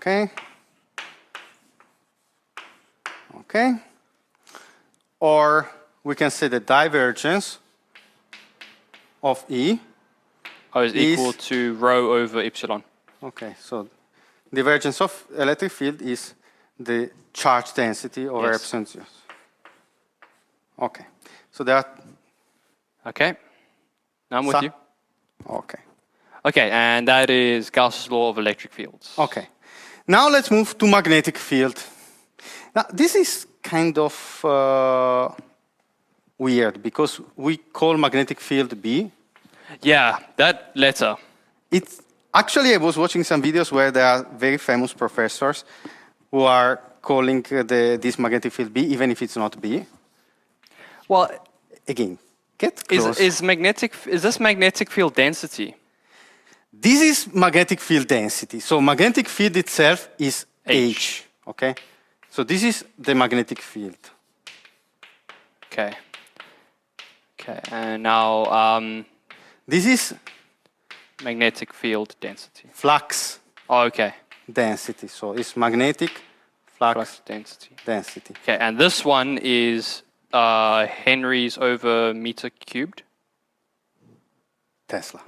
Okay. Okay. Or we can say the divergence of E is equal to rho over epsilon. Okay, so divergence of electric field is the charge density over epsilon zero. Okay, so that. Okay, now I'm with you. Okay. Okay, and that is Gauss's law of electric fields. Okay, now let's move to magnetic field. Now this is kind of weird because we call magnetic field B. Yeah, that letter. It's actually, I was watching some videos where there are very famous professors who are calling this magnetic field B, even if it's not B. Well, again, get close. Is this magnetic field density? This is magnetic field density. So magnetic field itself is H. Okay. So this is the magnetic field. Okay. Okay, and now this is magnetic field density. Flux. Oh, okay. Density. So it's magnetic flux density. Density. Okay, and this one is Henry's over meter cubed. Tesla.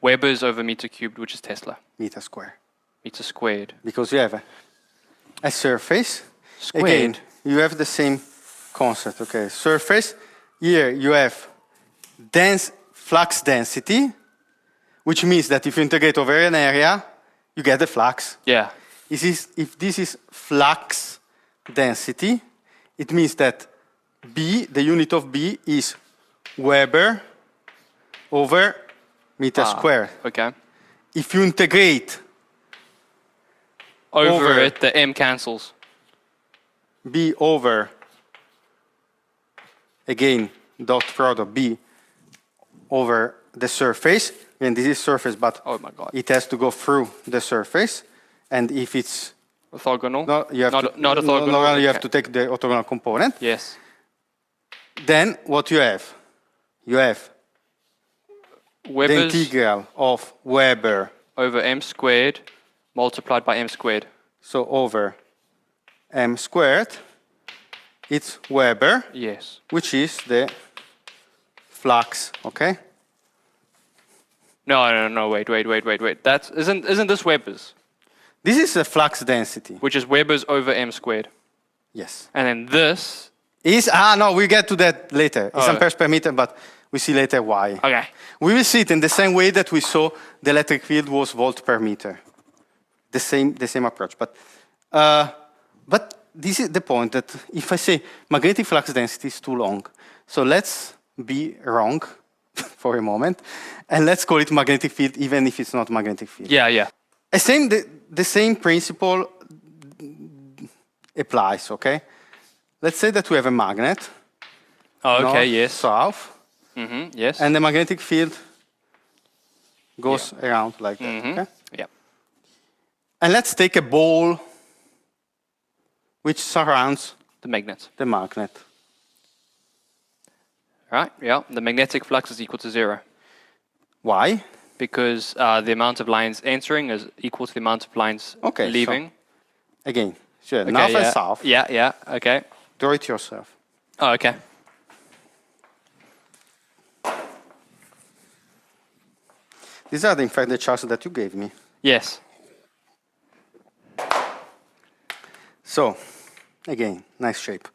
Weber's over meter cubed, which is Tesla. Meter square. Meter squared. Because you have a surface. Squared. Again, you have the same concept. Okay, surface. Here you have flux density, which means that if you integrate over an area, you get the flux. Yeah. If this is flux density, it means that B, the unit of B, is Weber over meter squared. Okay. If you integrate over it, the M cancels. B over, again, dot product B over the surface, and this is surface, but oh my God, it has to go through the surface, and if it's orthogonal, no, you have not orthogonal, you have to take the orthogonal component. Yes. Then what you have? You have Weber's the integral of Weber over m squared multiplied by m squared. So over m squared, it's Weber. Yes. Which is the flux, okay? No, wait. That isn't this Weber's? This is the flux density. Which is Weber's over m squared. Yes. And then this is, no, we get to that later. It's amperes per meter, but we see later why. Okay. We will see it in the same way that we saw the electric field was volt per meter. The same approach. But this is the point that if I say magnetic flux density is too long, so let's be wrong for a moment, and let's call it magnetic field even if it's not magnetic field. Yeah. The same principle applies, okay? Let's say that we have a magnet. Oh, okay, north, yes. South. Mm-hmm, yes. And the magnetic field goes around like that, okay? Yeah. And let's take a ball which surrounds the magnet. Right, yeah. The magnetic flux is equal to 0. Why? Because the amount of lines entering is equal to the amount of lines leaving. So again, sure. North and south. Yeah, okay. Draw it yourself. Oh, okay. These are, in fact, the charts that you gave me. Yes. So, again, nice shape.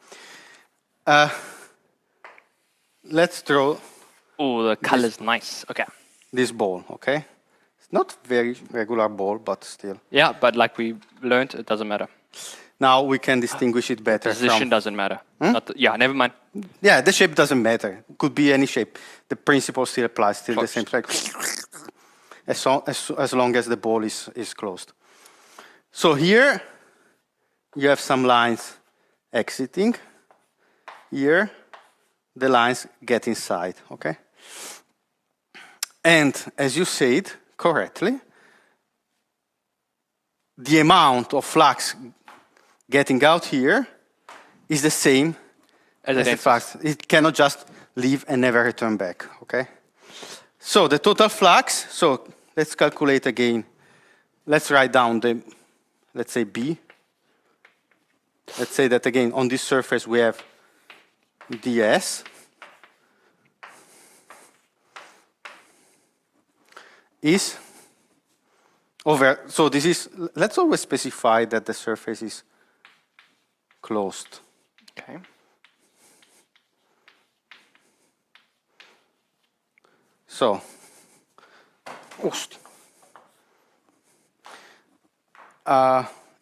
Let's draw. Oh, the color's nice. Okay. This ball, okay? It's not very regular ball, but still. Yeah, but like we learned, it doesn't matter. Now we can distinguish it better. Position doesn't matter. Yeah, never mind. Yeah, the shape doesn't matter. Could be any shape. The principle still applies, still the same. As long as the ball is closed. So here you have some lines exiting. Here the lines get inside, okay? And as you said correctly, the amount of flux getting out here is the same as the flux. It cannot just leave and never return back, okay? So the total flux, so let's calculate again. Let's write down the let's say B. Let's say that again, on this surface we have ds is over, so this is, let's always specify that the surface is closed. Okay. So,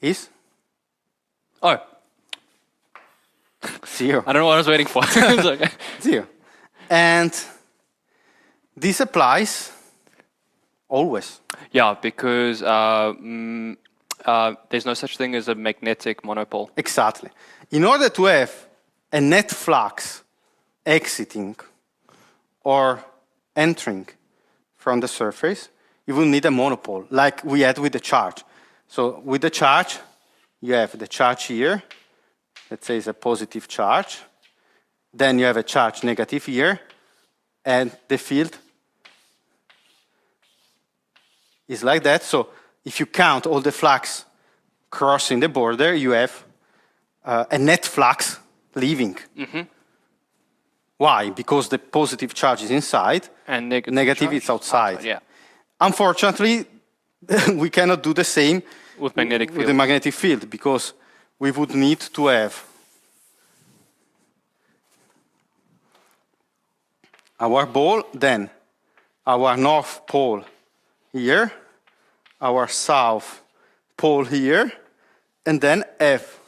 is Oh, 0. I don't know what I was waiting for. It's okay. 0. And this applies always. Yeah, because there's no such thing as a magnetic monopole. Exactly. In order to have a net flux exiting or entering from the surface, you will need a monopole, like we had with the charge. So with the charge, you have the charge here, let's say it's a positive charge. Then you have a charge negative here, and the field is like that. So if you count all the flux crossing the border, you have a net flux leaving. Mm-hmm. Why? Because the positive charge is inside, And negative is outside. Yeah. Unfortunately, we cannot do the same With magnetic with field. the magnetic field, because we would need to have our ball, then our north pole here, our south pole here, and then have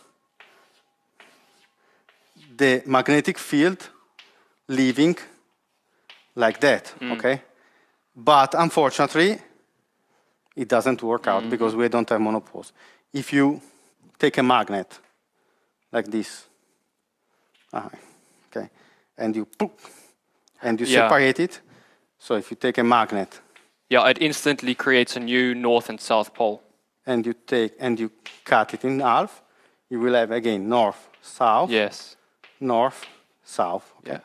the magnetic field leaving like that, okay? But unfortunately, it doesn't work out because we don't have monopoles. If you take a magnet like this, okay, and you separate it. So if you take a magnet Yeah, it instantly creates a new north and south pole. and you cut it in half, you will have again north, south, Yes. north, south. Okay? Yeah.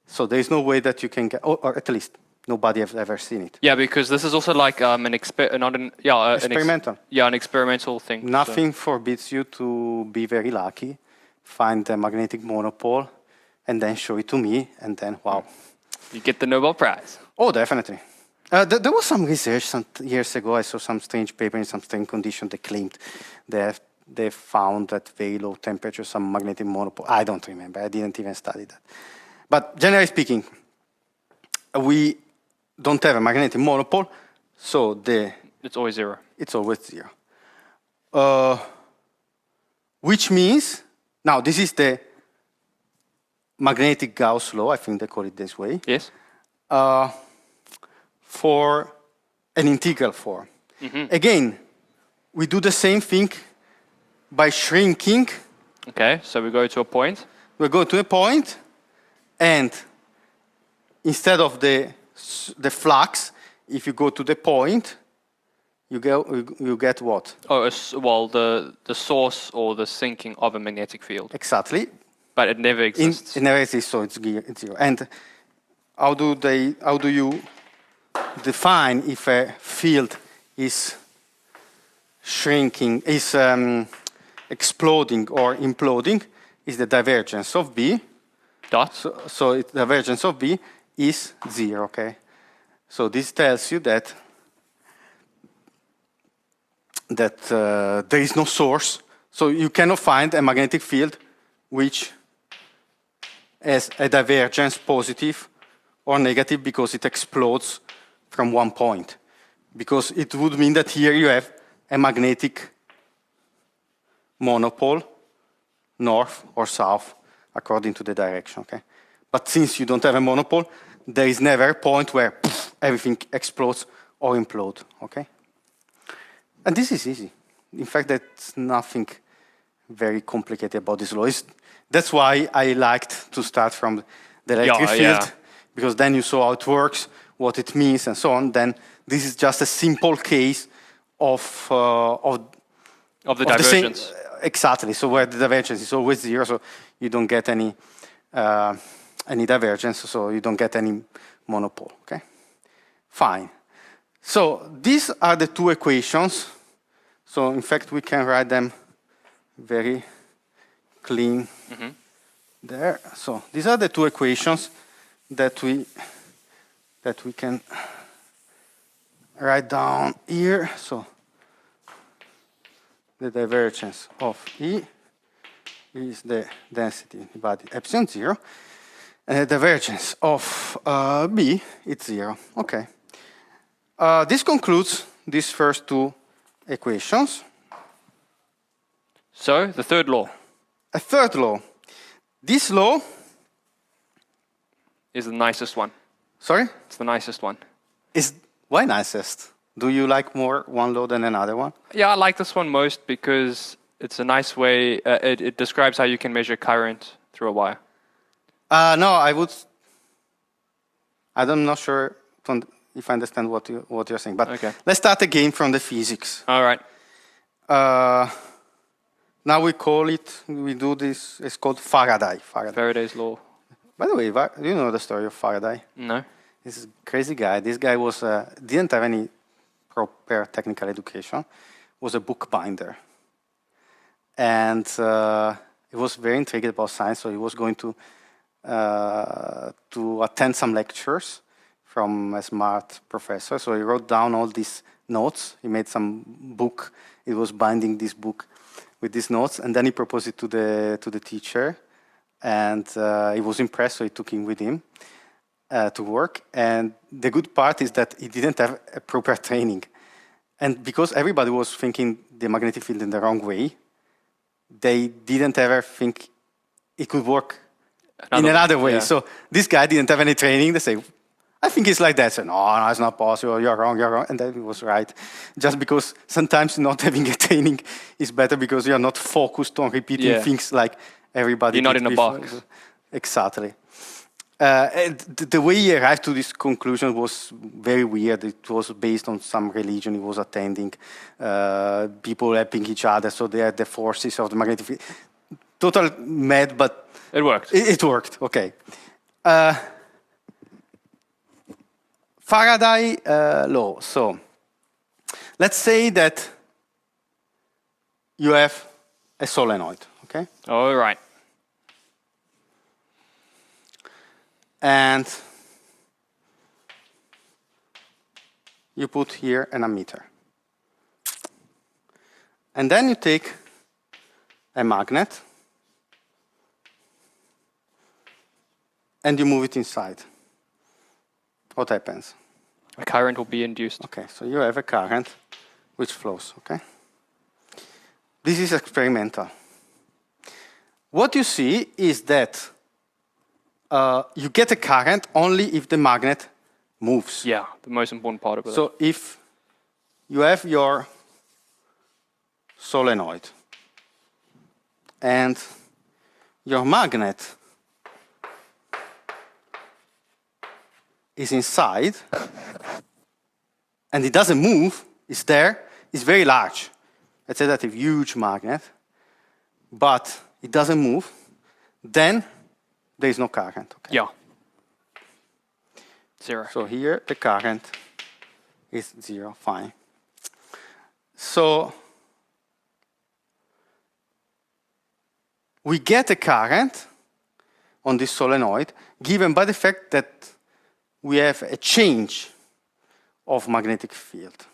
So there is no way that you can get, or at least nobody has ever seen it. Yeah, because this is also like an Experimental. an experimental thing. so- Nothing forbids you to be very lucky, find a magnetic monopole, and then show it to me, and then wow. You get the Nobel Prize. Oh, definitely. There was some research some years ago. I saw some strange paper in some strange condition that claimed they found at very low temperature some magnetic monopole. I don't remember. I didn't even study that. But generally speaking, we don't have a magnetic monopole, so It's always 0. it's always 0. Which means, now this is the magnetic Gauss law, I think they call it this way. Yes. For an integral form. Again, we do the same thing by shrinking. Okay, so we go to a point. We go to a point, and instead of the flux, if you go to the point, you get what? Oh, well, the source or the sinking of a magnetic field. Exactly. But it never exists. It never exists, so it's 0. And how do you define if a field is shrinking, is exploding or imploding? Is the divergence of B. Dot. So the divergence of B is 0, okay? So this tells you that there is no source, so you cannot find a magnetic field which has a divergence positive or negative because it explodes from one point. Because it would mean that here you have a magnetic monopole, north or south, according to the direction, okay? But since you don't have a monopole, there is never a point where everything explodes or implodes, okay? And this is easy. In fact, there's nothing very complicated about this law. That's why I liked to start from the electric field, because then you saw how it works, what it means, and so on. Then this is just a simple case of the divergence. Exactly. So where the divergence is always 0, so you don't get any divergence, so you don't get any monopole. Okay. Fine. So these are the two equations. So in fact, we can write them very clean there. So these are the two equations that we can write down here. So the divergence of E is the density divided epsilon 0, and the divergence of B is 0. Okay. This concludes these first two equations. So, the third law A third law. This law is the nicest one. Sorry? It's the nicest one. Is why nicest? Do you like more one law than another one? Yeah, I like this one most because it's a nice way. It describes how you can measure current through a wire. No, I'm not sure if I understand what you're saying. But Okay. Let's start again from the physics. All right. Now we do this, it's called Faraday. Faraday's law. By the way, do you know the story of Faraday? No. This is a crazy guy. This guy didn't have any proper technical education, was a bookbinder. And he was very intrigued about science, so he was going to attend some lectures from a smart professor. So he wrote down all these notes. He made some book. He was binding this book with these notes, and then he proposed it to the teacher. And he was impressed, so he took him with him to work. And the good part is that he didn't have a proper training. And because everybody was thinking the magnetic field in the wrong way, they didn't ever think it could work in another way. Yeah. So this guy didn't have any training. They say, I think it's like that. So, no, it's not possible. You're wrong. And then he was right. Just because sometimes not having a training is better because you're not focused on repeating things like everybody You're not did in a before. box. Exactly. The way he arrived to this conclusion was very weird. It was based on some religion he was attending, people helping each other, so they had the forces of the magnetic field. Total mad, but It worked. it worked. Okay. Faraday law. So let's say that you have a solenoid. Okay. All right. And you put here an ammeter. And then you take a magnet and you move it inside. What happens? A current will be induced. Okay, so you have a current which flows, okay? This is experimental. What you see is that you get a current only if the magnet moves. Yeah, the most important part of it. So if you have your solenoid and your magnet is inside and it doesn't move, it's there, it's very large. Let's say that a huge magnet, but it doesn't move, then there is no current. Okay? Yeah. Zero. So here the current is 0, fine. So we get a current on this solenoid given by the fact that we have a change of magnetic field.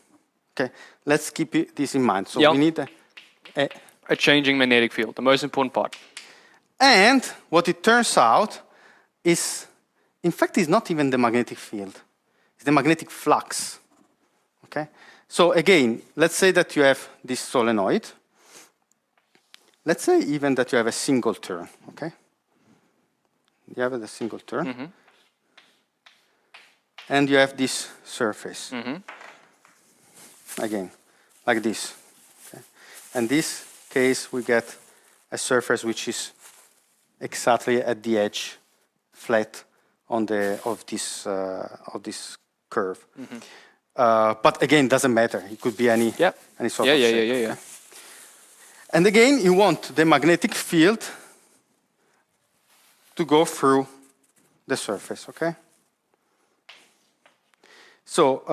Okay, let's keep this in mind. So we need a changing magnetic field, the most important part. And what it turns out is, in fact, it's not even the magnetic field. It's the magnetic flux. Okay? So again, let's say that you have this solenoid. Let's say even that you have a single turn. Okay? You have a single turn. Mm-hmm. And you have this surface. Mm-hmm. Again, like this. Okay? In this case, we get a surface which is exactly at the edge, flat on of this curve. Mm-hmm. But again, doesn't matter. It could be any sort of shape. Yeah. And again, you want the magnetic field to go through the surface. Okay. So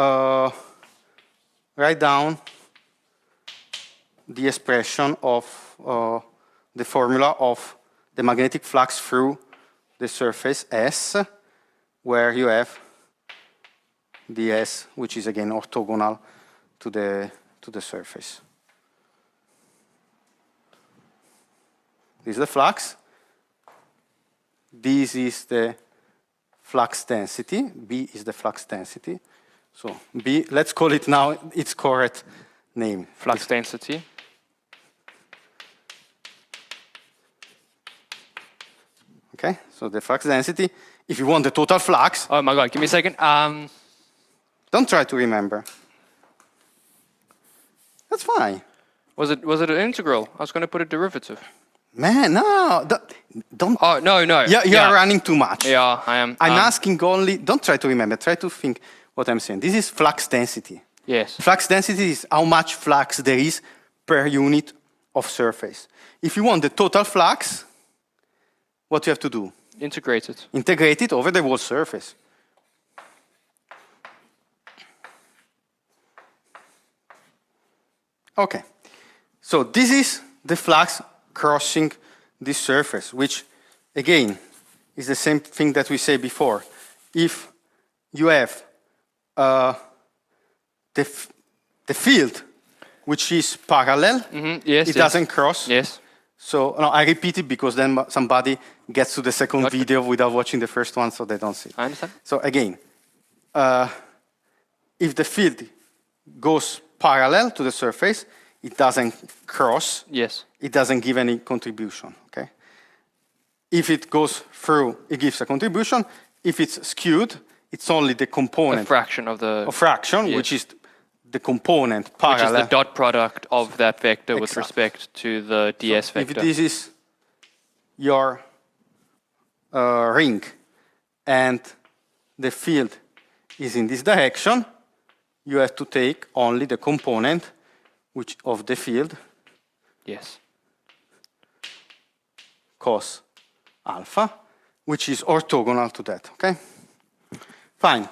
write down the expression of the formula of the magnetic flux through the surface S, where you have ds, which is again orthogonal to the surface. This is the flux. This is the flux density. B is the flux density. So B, let's call it now its correct name. Flux density. Okay, so the flux density. If you want the total flux, Oh my God, give me a second. don't try to remember. That's fine. Was it an integral? I was going to put a derivative. Man, no, don't. Oh, no. You're running too much. Yeah, I am. I'm asking only, don't try to remember, try to think what I'm saying. This is flux density. Yes. Flux density is how much flux there is per unit of surface. If you want the total flux, what you have to do? Integrate it. Integrate it over the whole surface. Okay, so this is the flux crossing this surface, which again is the same thing that we said before. If you have the field which is parallel, Yes, it doesn't cross. Yes. So no, I repeat it because then somebody gets to the second video without watching the first one, so they don't see it. I understand. So again, if the field goes parallel to the surface, it doesn't cross. Yes. It doesn't give any contribution. Okay. If it goes through, it gives a contribution. If it's skewed, it's only the component. A fraction of the... A fraction, yes. which is the component parallel. Which is the dot product of that vector with Exactly. respect to the ds So vector. if this is your ring and the field is in this direction, you have to take only the component which of the field Yes. cos alpha, which is orthogonal to that. Okay, fine.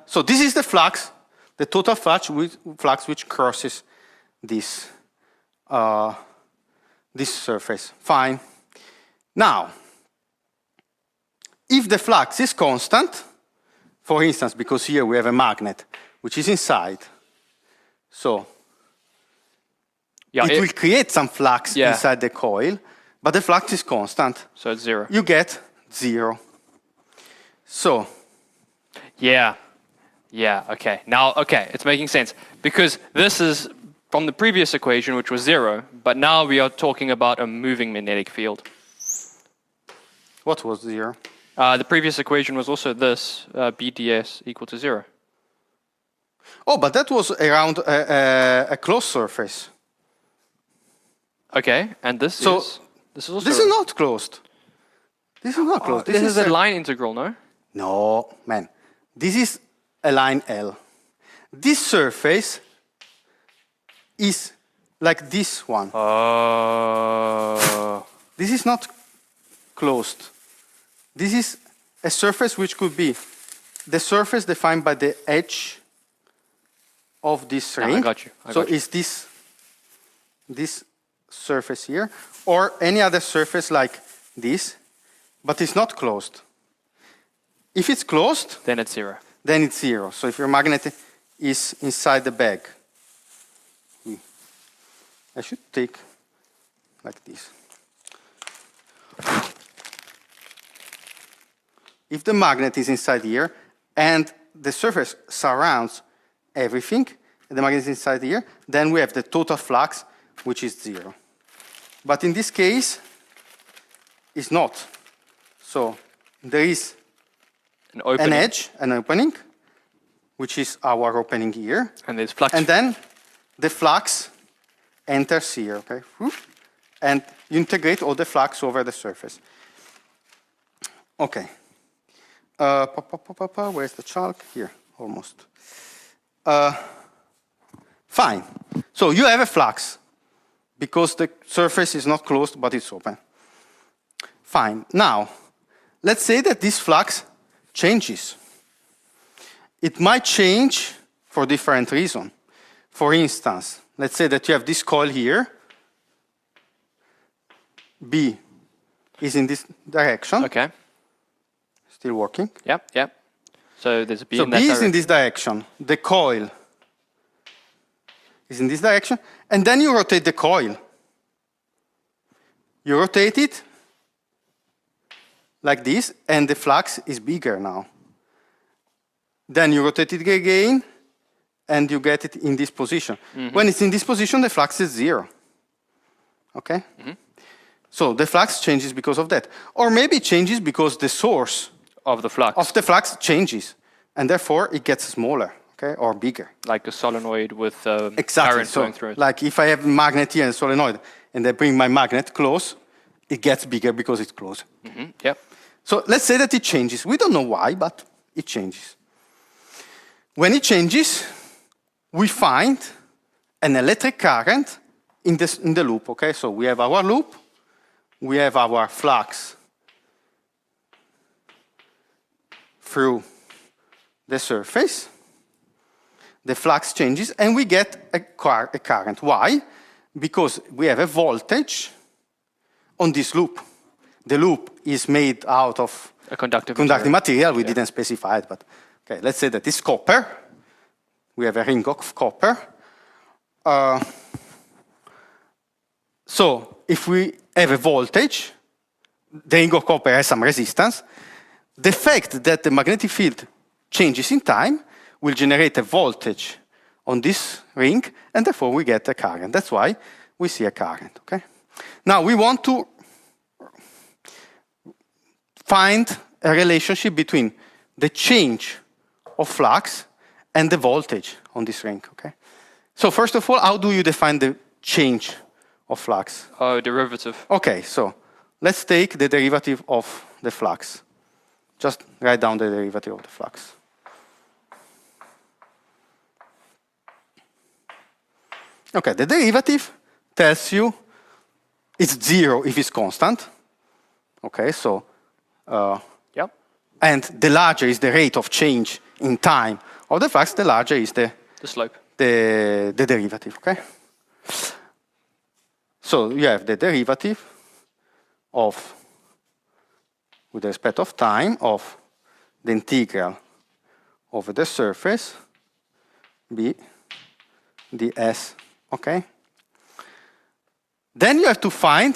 So this is the flux, the total flux which crosses this this surface. Fine. Now, if the flux is constant, for instance, because here we have a magnet which is inside, so Yeah, it will create some flux inside the coil, but the flux is constant. So it's 0. You get 0. So, Yeah. Yeah, okay. Now, okay, it's making sense. Because this is from the previous equation, which was 0, but now we are talking about a moving magnetic field. what was 0? The previous equation was also this, BDS equal to 0. Oh, but that was around a closed surface. Okay, and this So, is... This is also... This is not closed. This is not closed. This is a line integral, no? No, man. This is a line L. This surface is like this one. Oh. This is not closed. This is a surface which could be the surface defined by the edge of this ring. I got you. So is this surface here, or any other surface like this, but it's not closed. If it's closed, Then it's 0. then it's 0. So if your magnet is inside the bag, I should take like this. If the magnet is inside here and the surface surrounds everything, and the magnet is inside here, then we have the total flux, which is 0. But in this case, it's not. So there is An opening. an edge, an opening, which is our opening here. And there's flux. And then the flux enters here, okay? And you integrate all the flux over the surface. Okay. Where's the chalk? Here, almost. Fine. So you have a flux because the surface is not closed, but it's open. Fine. Now, let's say that this flux changes. It might change for different reasons. For instance, let's say that you have this coil here. B is in this direction. Okay. Still working. Yep, yep. So there's a B So in that B is direction. in this direction. The coil is in this direction. And then you rotate the coil. You rotate it like this, and the flux is bigger now. Then you rotate it again, and you get it in this position. When it's in this position, the flux is 0. Okay? So the flux changes because of that. Or maybe it changes because the source Of the flux. of the flux changes, and therefore it gets smaller, okay, or bigger. Like a solenoid with Exactly. current So, going through it. like if I have a magnet here and a solenoid, and I bring my magnet close, it gets bigger because it's close. Yep. So let's say that it changes. We don't know why, but it changes. When it changes, we find an electric current in the loop, okay? So we have our loop, we have our flux through the surface, the flux changes, and we get a current. Why? Because we have a voltage on this loop. The loop is made out of A conductive material. We didn't specify it, but okay, let's say that it's copper. We have a ring of copper. So if we have a voltage, the ring of copper has some resistance. The fact that the magnetic field changes in time will generate a voltage on this ring, and therefore we get a current. That's why we see a current. Okay. Now we want to find a relationship between the change of flux and the voltage on this ring. Okay. So first of all, how do you define the change of flux? Oh, derivative. Okay, so let's take the derivative of the flux. Just write down the derivative of the flux. Okay, the derivative tells you it's 0 if it's constant. Okay, so Yep. and the larger is the rate of change in time of the flux, the larger is the slope. The derivative. Okay. So you have the derivative of, with respect of time, of the integral over the surface b ds. Okay. Then you have to find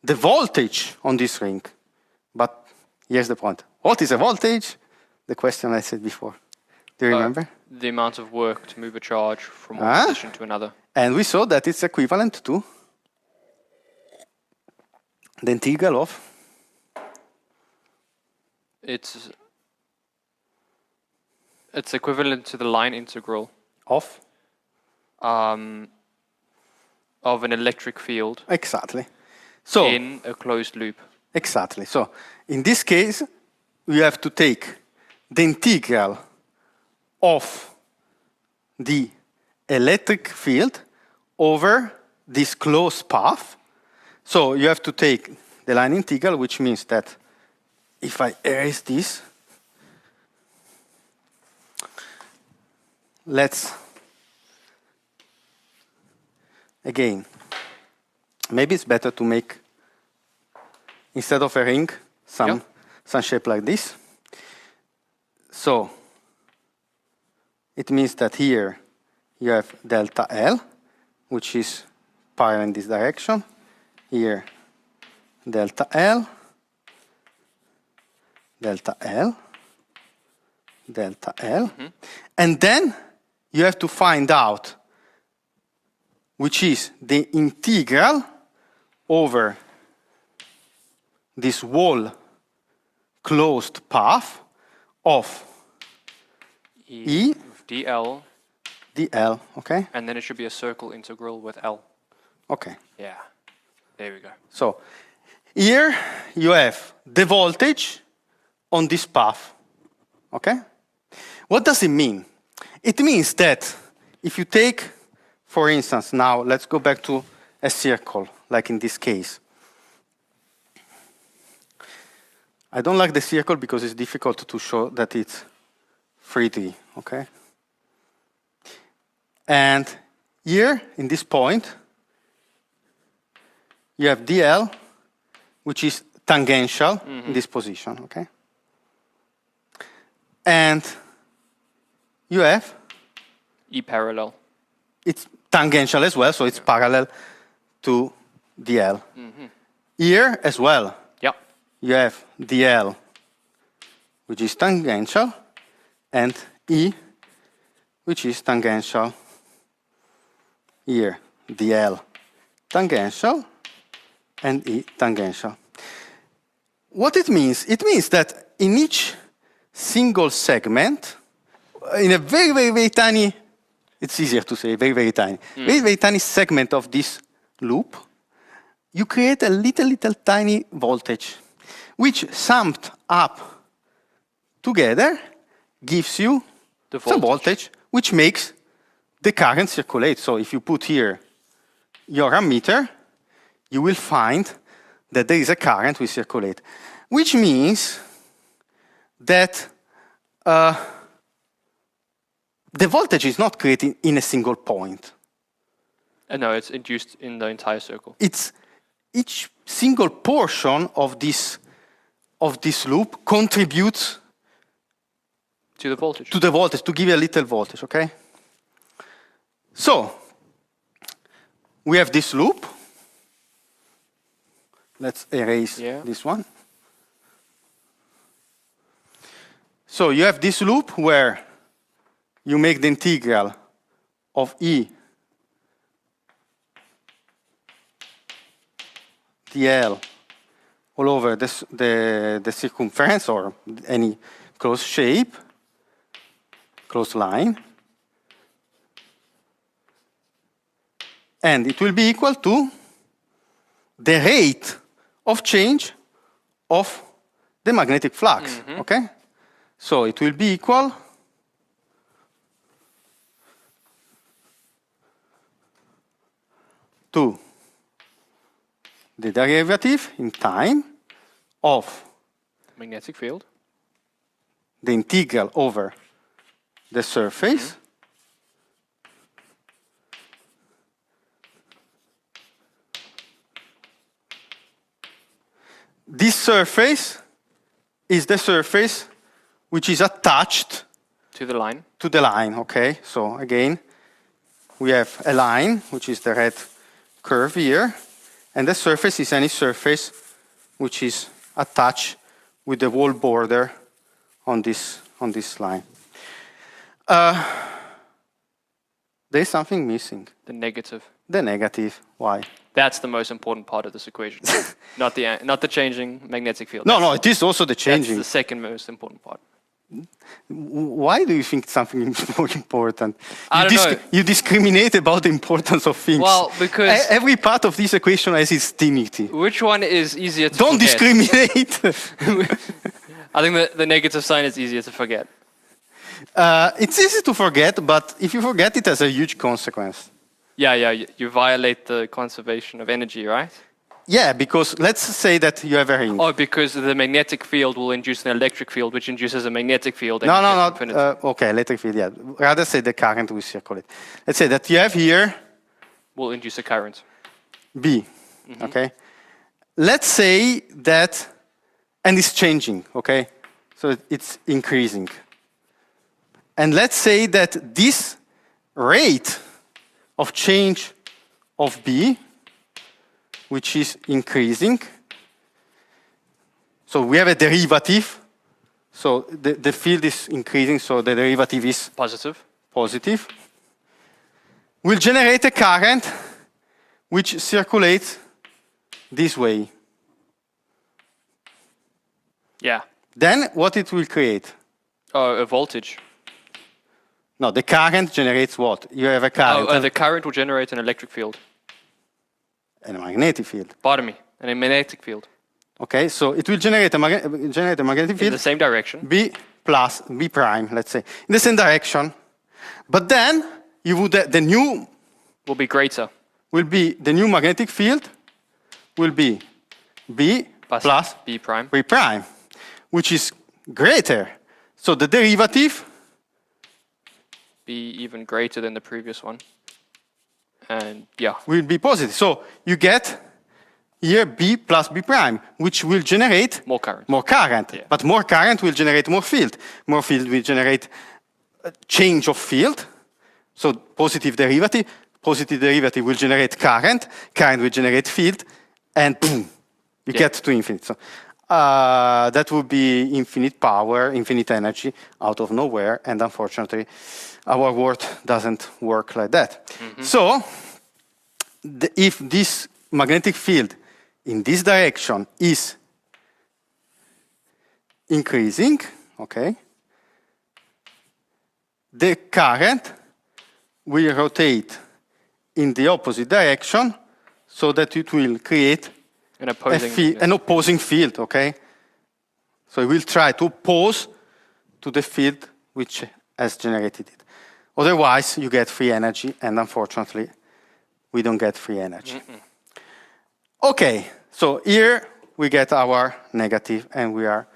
the voltage on this ring. But here's the point. What is a voltage? The question I said before. Do you remember? The amount of work to move a charge from one position to another. And we saw that it's equivalent to the integral of? It's equivalent to the line integral Of? Of an electric field Exactly. So, in a closed loop. exactly. So, in this case, we have to take the integral of the electric field over this closed path. So you have to take the line integral, which means that if I erase this, let's, again, maybe it's better to make, instead of a ring, some shape like this. So it means that here you have delta L, which is parallel in this direction. Here, delta L, delta L, delta L. And then you have to find out which is the integral over this wall closed path of E dl, dl, okay? and then it should be a circle integral with L. Okay. Yeah. There we go. So here you have the voltage on this path. Okay? What does it mean? It means that if you take, for instance, now let's go back to a circle, like in this case. I don't like the circle because it's difficult to show that it's 3D, okay? And here, in this point, you have dl, which is tangential in this position, okay? And you have, E parallel. it's tangential as well, so it's parallel to dl. Here as well, Yep. you have dl, which is tangential, and E, which is tangential. Here, dl tangential, and E tangential. What it means? It means that in each single segment, in a very, very, very tiny, it's easier to say, very, very tiny, very, very tiny segment of this loop, you create a little, little tiny voltage, which summed up together gives you some voltage, which makes the current circulate. So if you put here your ammeter, you will find that there is a current which circulates, which means that the voltage is not created in a single point. No, it's induced in the entire circle. It's each single portion of this loop contributes To the voltage. to the voltage, to give you a little voltage, okay? So, we have this loop. Let's erase this one. So you have this loop where you make the integral of E dl all over the circumference or any closed shape, closed line. And it will be equal to the rate of change of the magnetic flux, okay? So it will be equal to the derivative in time of Magnetic field. the integral over the surface This surface is the surface which is attached To the line. to the line, okay? So again, we have a line, which is the red curve here, and the surface is any surface which is attached with the wall border on this line. There's something missing. The negative. The negative. Why? That's the most important part of this equation. not the changing magnetic field. No, it is also the changing. That's the second most important part. Why do you think something is more important? I don't know. You discriminate about the importance of things. Well, because every part of this equation has its dignity. which one is easier to Don't forget? discriminate. I think the negative sign is easier to forget. It's easy to forget, but if you forget, it has a huge consequence. Yeah, you violate the conservation of energy, right? Yeah, because let's say that you have a ring. Oh, because the magnetic field will induce an electric field, which induces a magnetic field. No, and you get no. infinity. Okay, electric field, yeah. Rather say the current will circulate. Let's say that you have here Will induce a current. B, okay? Let's say that, and it's changing, okay? So it's increasing. And let's say that this rate of change of B, which is increasing, so we have a derivative, so the field is increasing, so the derivative is positive, will generate a current which circulates this way. Yeah. Then what it will create? Oh, a voltage. No, the current generates what? You have a current. The current will generate an electric field. And a magnetic field. Pardon me, and a magnetic field. Okay, so it will generate a magnetic field. In the same direction. B plus, B prime, let's say. In the same direction. But then, you would, the new... Will be greater. Will be, the new magnetic field will be B plus B prime. B prime, which is greater. So the derivative... Be even greater than the previous one. And yeah. will be positive. So you get here B plus B prime, which will generate More current. More current. Yeah. But more current will generate more field. More field will generate a change of field. So positive derivative. Positive derivative will generate current. Current will generate field. And boom, you get to infinite. So that would be infinite power, infinite energy out of nowhere. And unfortunately, our world doesn't work like that. So if this magnetic field in this direction is increasing, okay, the current will rotate in the opposite direction so that it will create an opposing field, okay? So it will try to oppose to the field which has generated it. Otherwise, you get free energy, and unfortunately, we don't get free energy. Okay, so here we get our negative, and we are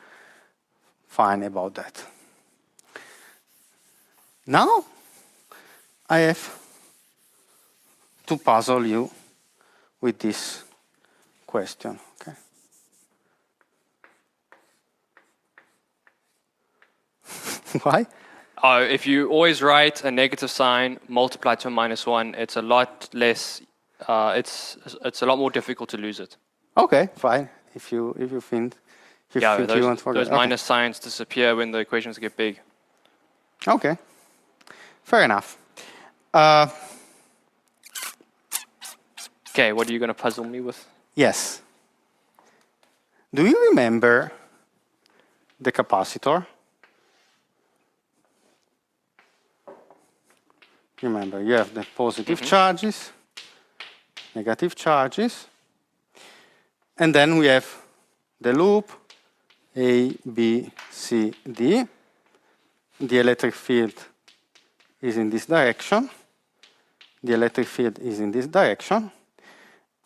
fine about that. Now, I have to puzzle you with this question, okay? Why? If you always write a negative sign multiplied to a -1, it's a lot less. It's a lot more difficult to lose it. Okay, fine. If you think you want to those minus signs disappear when the equations get big. Okay, fair enough. Okay, what are you going to puzzle me with? Yes. Do you remember the capacitor? Remember, you have the positive charges, negative charges, and then we have the loop A, B, C, D. The electric field is in this direction. The electric field is in this direction.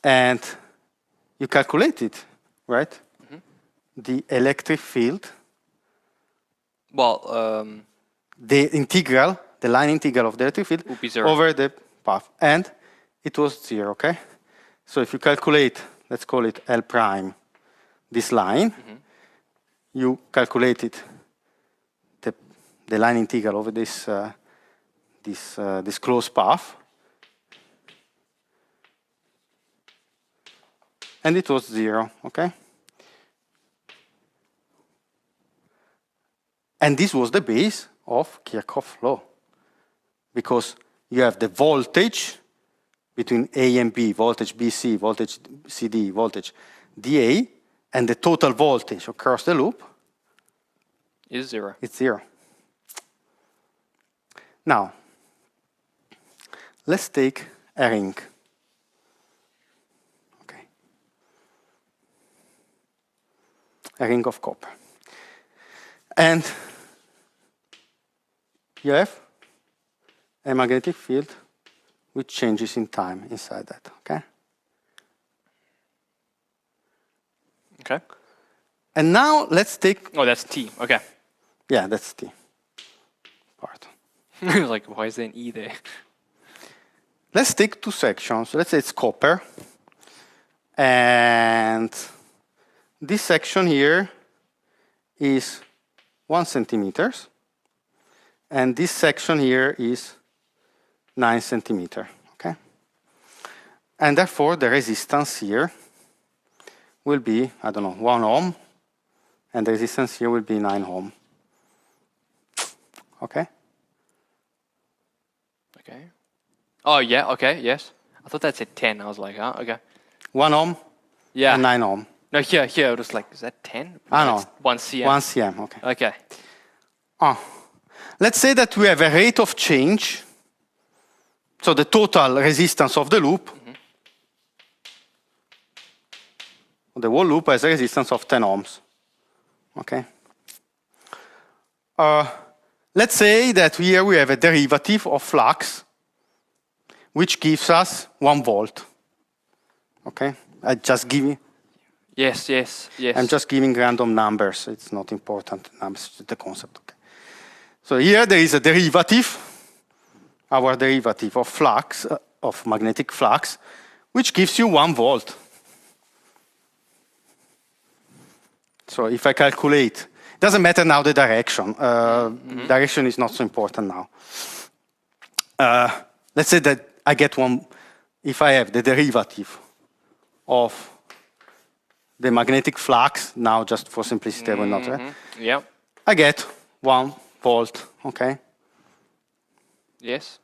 And you calculate it, right? The electric field. Well, the integral, the line integral of the electric field would be 0 over the path. And it was 0, okay? So if you calculate, let's call it L prime, this line, you calculated the line integral over this closed path. And it was 0, okay? And this was the base of Kirchhoff law. Because you have the voltage between A and B, voltage BC, voltage CD, voltage DA, and the total voltage across the loop is 0. It's 0. Now, let's take a ring. Okay. A ring of copper. And you have a magnetic field which changes in time inside that, okay? Okay. And now let's take... Oh, that's T, okay. Yeah, that's T part. Like, why is there an E there? Let's take two sections. Let's say it's copper. And this section here is 1 centimeters. And this section here is 9 centimeters, okay? And therefore, the resistance here will be, I don't know, 1 ohm. And the resistance here will be 9 ohm. Okay? Okay. Oh, yeah, okay, yes. I thought that said 10. I was like, oh, okay. 1 ohm Yeah. and 9 ohm. No, here, it was like, is that 10? Ah, no. 1 cm. 1 cm, okay. Okay. Oh. Let's say that we have a rate of change, so the total resistance of the loop, the whole loop has a resistance of 10 ohms. Okay? Let's say that here we have a derivative of flux, which gives us 1 volt. Okay? I just give you. Yes. I'm just giving random numbers. It's not important numbers, it's the concept. Okay. So here there is a derivative, our derivative of flux, of magnetic flux, which gives you 1 volt. So if I calculate, it doesn't matter now the direction. Direction is not so important now. Let's say that I get one, if I have the derivative of the magnetic flux, now just for simplicity I will not, Yeah. I get 1 volt, okay? Yes.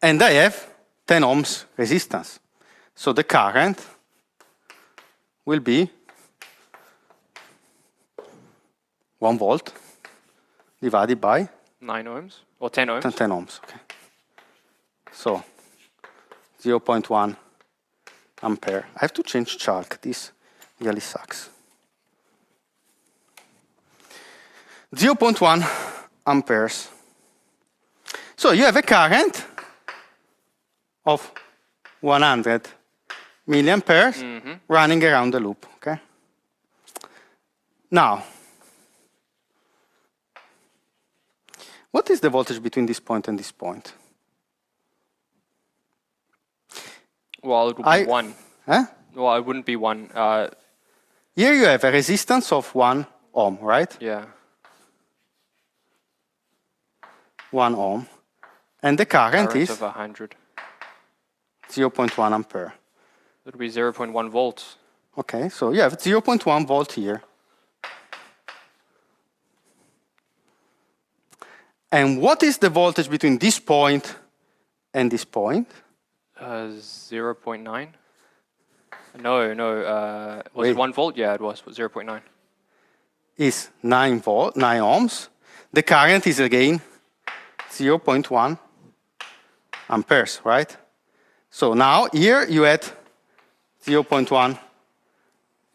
And I have 10 ohms resistance. So the current will be 1 volt divided by 9 ohms or 10 ohms. 10 ohms, okay. So 0.1 ampere. I have to change chalk. This really sucks. 0.1 amperes. So you have a current of 100 milliamperes running around the loop, okay? Now, what is the voltage between this point and this point? Well, it would be 1. Huh? Well, it wouldn't be 1. Here you have a resistance of 1 ohm, right? Yeah. 1 ohm. And the current is of 100. 0.1 ampere. It would be 0.1 volts. Okay, so you have 0.1 volt here. And what is the voltage between this point and this point? 0.9? No. Was Wait. it 1 volt? Yeah, it was 0.9. Is 9 ohms. The current is again 0.1 amperes, right? So now here you add 0.1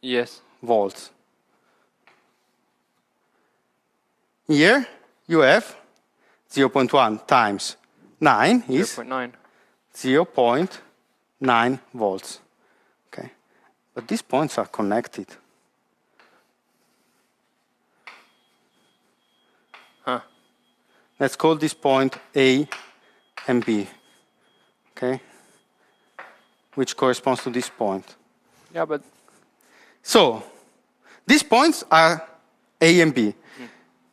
Yes. volts. Here you have 0.1 times 9 is 0.9. 0.9 volts. Okay, but these points are connected. Huh. Let's call this point A and B. Okay, which corresponds to this point. Yeah, but So these points are A and B.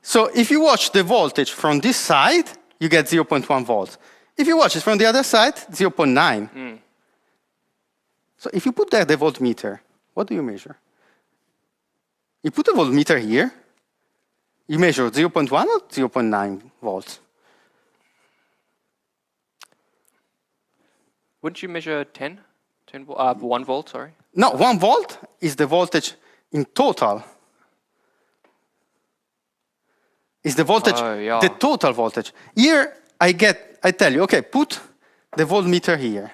So if you watch the voltage from this side, you get 0.1 volts. If you watch it from the other side, 0.9. So if you put there the voltmeter, what do you measure? You put the voltmeter here, you measure 0.1 or 0.9 volts? wouldn't you measure 10? 1 volt, sorry. No, 1 volt is the voltage in total. Is the voltage, the total voltage. Here I tell you, okay, put the voltmeter here.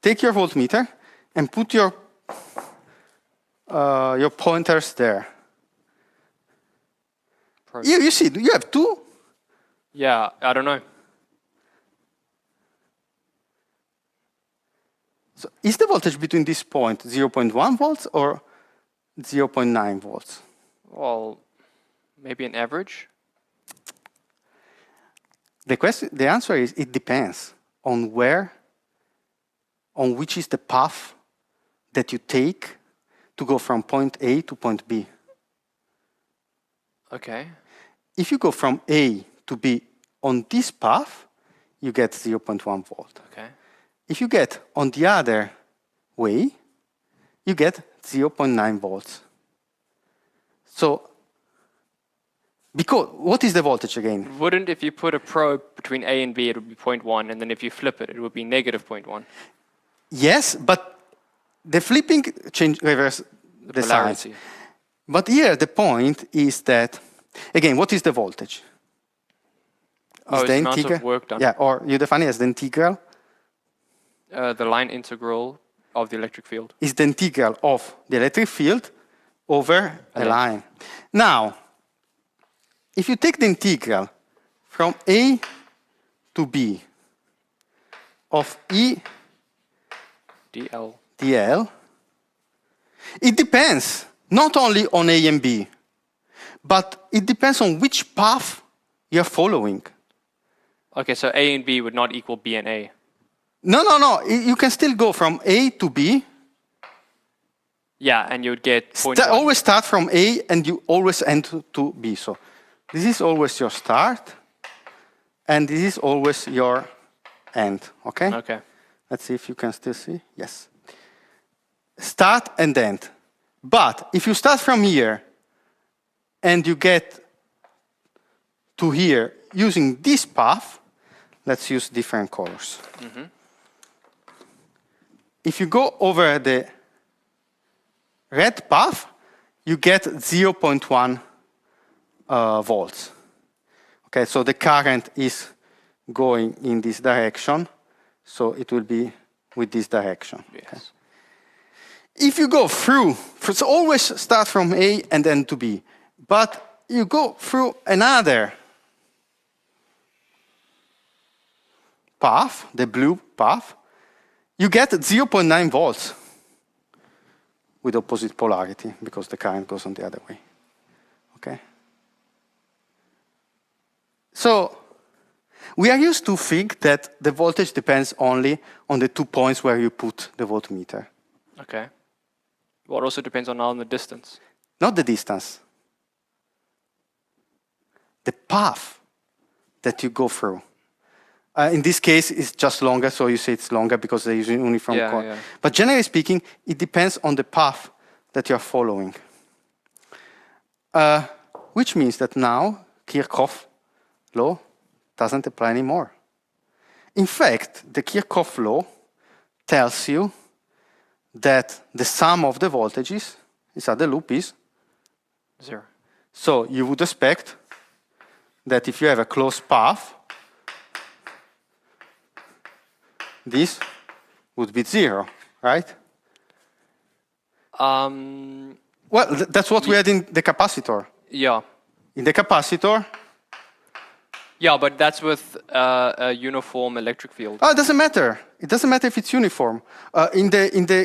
Take your voltmeter and put your pointers there. You see, you have 2. Yeah, I don't know. So is the voltage between this point 0.1 volts or 0.9 volts? Well, maybe an average. The answer is it depends on which is the path that you take to go from point A to point B. Okay. If you go from A to B on this path, you get 0.1 volt. Okay. If you get on the other way, you get 0.9 volts. So, because what is the voltage again? Wouldn't, if you put a probe between A and B, it would be 0.1, and then if you flip it, it would be negative 0.1. Yes, but the flipping reverse the sign. Polarity. But here the point is that, again, what is the voltage? It's the amount of work done. Yeah, or you define it as the integral. The line integral of the electric field. Is the integral of the electric field over a line. Now, if you take the integral from A to B of E dl, it depends not only on A and B, but it depends on which path you're following. Okay, so A and B would not equal B and A. No. You can still go from A to B. Yeah, and you would get point one. Always start from A and you always end to B. So this is always your start, and this is always your end. Okay? Okay. Let's see if you can still see. Yes. Start and end. But if you start from here and you get to here using this path, let's use different colors. If you go over the red path, you get 0.1 volts. Okay, so the current is going in this direction, so it will be with this direction. Yes. Okay. If you go through, so always start from A and then to B, but you go through another path, the blue path, you get 0.9 volts with opposite polarity because the current goes on the other way. Okay? So we are used to think that the voltage depends only on the 2 points where you put the voltmeter. Okay. What also depends on the distance. Not the distance. The path that you go through. In this case, it's just longer, so you say it's longer because they're using uniform code. Yeah. But generally speaking, it depends on the path that you're following. Which means that now Kirchhoff law doesn't apply anymore. In fact, the Kirchhoff law tells you that the sum of the voltages inside the loop is 0. So you would expect that if you have a closed path, this would be 0, right? Well, that's what we had in the capacitor. Yeah. In the capacitor, Yeah, but that's with a uniform electric field. it doesn't matter. It doesn't matter if it's uniform. You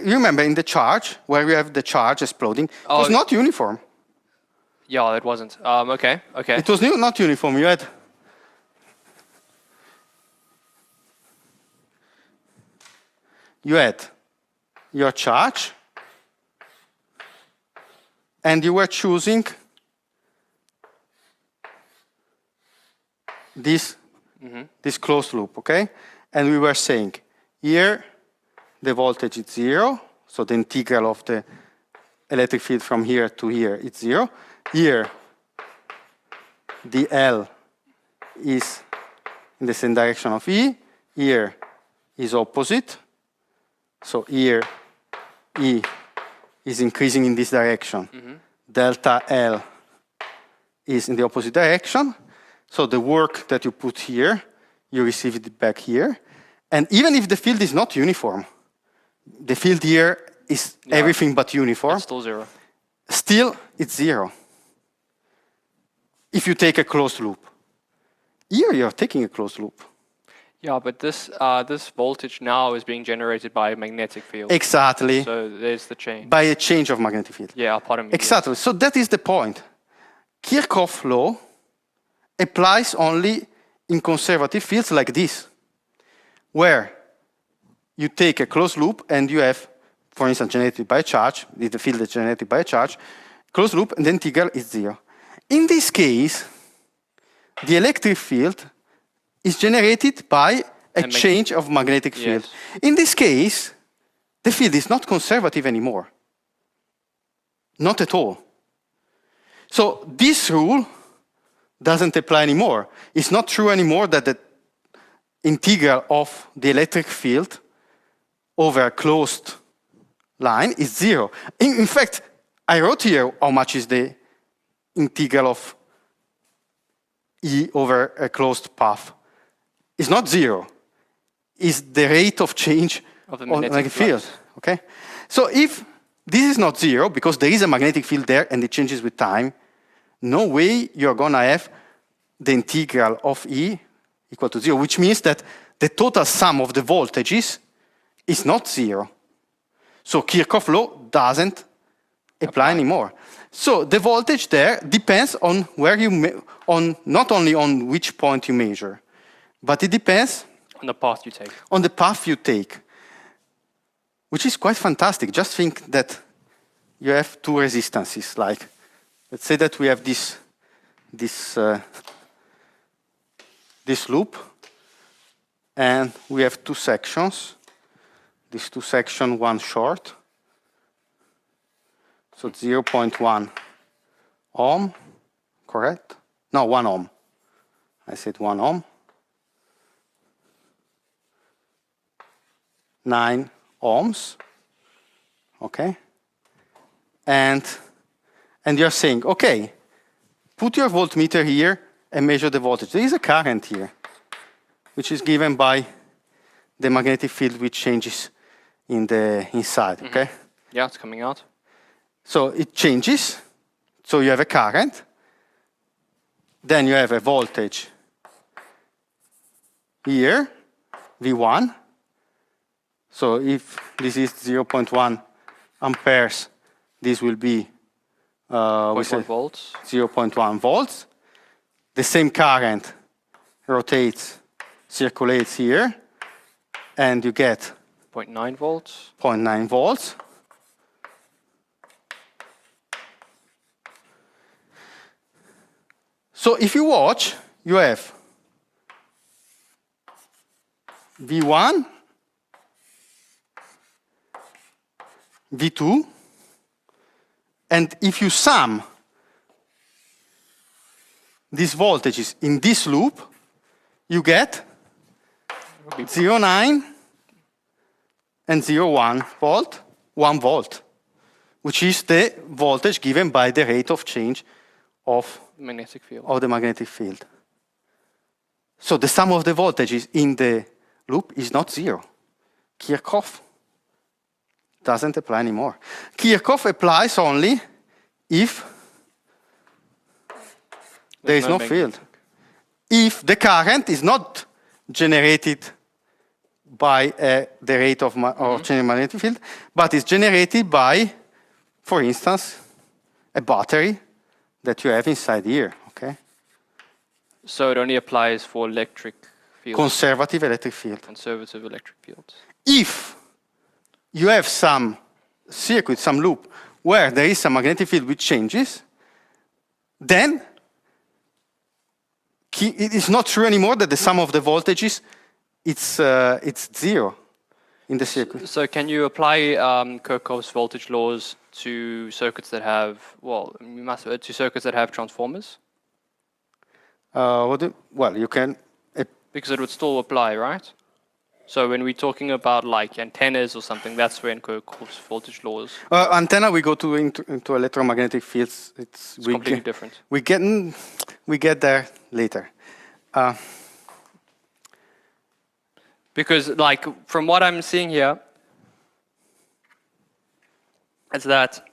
remember in the charge, where we have the charge exploding, it was not uniform. Yeah, it wasn't. Okay. It was not uniform. You had your charge, and you were choosing this closed loop, okay? And we were saying, here the voltage is 0, so the integral of the electric field from here to here is 0. Here, the L is in the same direction of E. Here is opposite. So here, E is increasing in this direction. Delta L is in the opposite direction. So the work that you put here, you receive it back here. And even if the field is not uniform, the field here is everything but uniform. It's still 0. Still, it's 0. If you take a closed loop. Here you're taking a closed loop. Yeah, but this voltage now is being generated by a magnetic field. Exactly. So there's the change. By a change of magnetic field. Yeah, pardon me. Exactly. So that is the point. Kirchhoff law applies only in conservative fields like this, where you take a closed loop and you have, for instance, generated by a charge, the field is generated by a charge, closed loop, and the integral is 0. In this case, the electric field is generated by a change of magnetic field. Yes. In this case, the field is not conservative anymore. Not at all. So this rule doesn't apply anymore. It's not true anymore that the integral of the electric field over a closed line is 0. In fact, I wrote here how much is the integral of E over a closed path. It's not 0. It's the rate of change of the magnetic field. Okay? So if this is not 0, because there is a magnetic field there and it changes with time, no way you're going to have the integral of E equal to 0, which means that the total sum of the voltages is not 0. So Kirchhoff law doesn't apply anymore. So the voltage there depends on where you, not only on which point you measure, but it depends On the path you take. On the path you take, which is quite fantastic. Just think that you have two resistances. Like, let's say that we have this loop, and we have two sections. These two sections, one short. So 0.1 ohm, correct? No, 1 ohm. I said 1 ohm. 9 ohms, okay? And you're saying, okay, put your voltmeter here and measure the voltage. There is a current here, which is given by the magnetic field which changes in the inside, okay? Yeah, it's coming out. So it changes, so you have a current, then you have a voltage here, V1. So if this is 0.1 amperes, this will be 0.1 volts. 0.1 volts. The same current rotates, circulates here, and you get 0.9 volts. 0.9 volts. So if you watch, you have V1, V2, and if you sum these voltages in this loop, you get 0.9 and 0.1 volt, 1 volt, which is the voltage given by the rate of change of Magnetic field. the magnetic field. So the sum of the voltages in the loop is not zero. Kirchhoff doesn't apply anymore. Kirchhoff applies only if there is no field. If the current is not generated by the rate of changing magnetic field, but is generated by, for instance, a battery that you have inside here, okay? So it only applies for electric fields. Conservative electric field. Conservative electric fields. If you have some circuit, some loop, where there is some magnetic field which changes, then it is not true anymore that the sum of the voltages it's zero in the circuit. So can you apply Kirchhoff's voltage laws to circuits that have, to circuits that have transformers? Well, you can. Because it would still apply, right? So when we're talking about like antennas or something, that's when Kirchhoff's voltage laws. Antenna, we go into electromagnetic fields. It's completely different. We get there later. Because like from what I'm seeing here, it's that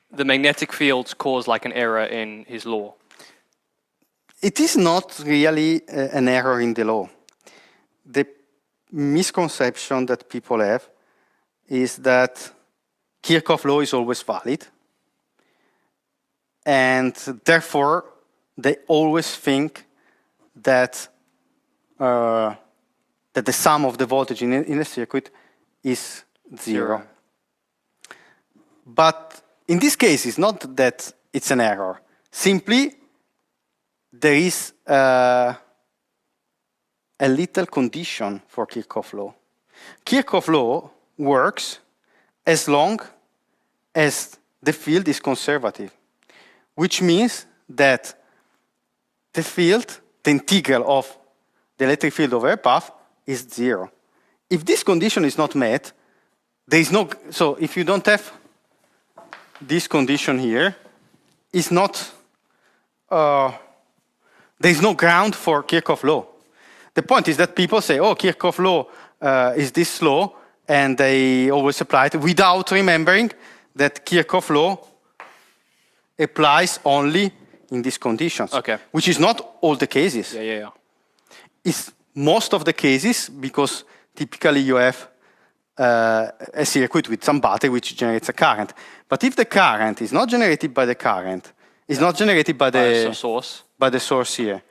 the magnetic fields cause like an error in his law. It is not really an error in the law. The misconception that people have is that Kirchhoff law is always valid, and therefore they always think that that the sum of the voltage in a circuit is zero. But in this case, it's not that it's an error. Simply, there is a little condition for Kirchhoff law. Kirchhoff law works as long as the field is conservative, which means that the field, the integral of the electric field over a path, is zero. If this condition is not met, there is no. So if you don't have this condition here, is not. There is no ground for Kirchhoff law. The point is that people say, "Oh, Kirchhoff law is this law," and they always apply it without remembering that Kirchhoff law applies only in these conditions, which is not all the cases. Yeah. It's most of the cases, because typically you have a circuit with some battery which generates a current. But if the current is not generated by the current, is not generated by the source here,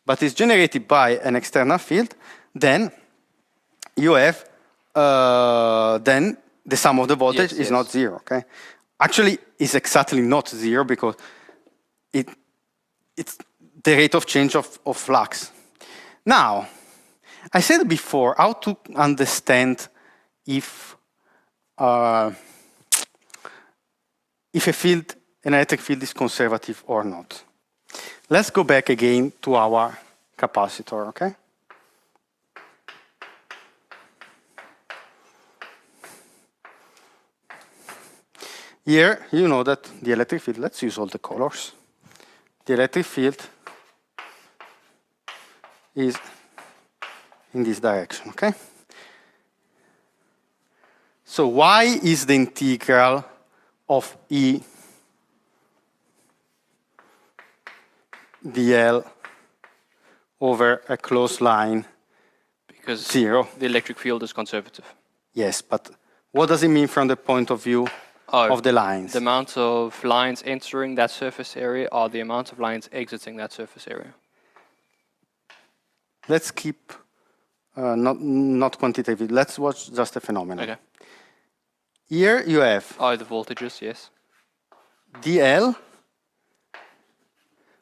but is generated by an external field, then you have then the sum of the voltage Yes, is yes. not zero. Okay, actually, it's exactly not zero because it's the rate of change of flux. Now, I said before how to understand if a field, an electric field, is conservative or not. Let's go back again to our capacitor, okay? Here, you know that the electric field, let's use all the colors. The electric field is in this direction, okay? So y is the integral of E dl over a closed line Because 0. the electric field is conservative. Yes, but what does it mean from the point of view of the lines? The amount of lines entering that surface area are the amount of lines exiting that surface area. Let's keep not quantitative. Let's watch just a phenomenon. Okay. Here you have The voltages, yes. dl,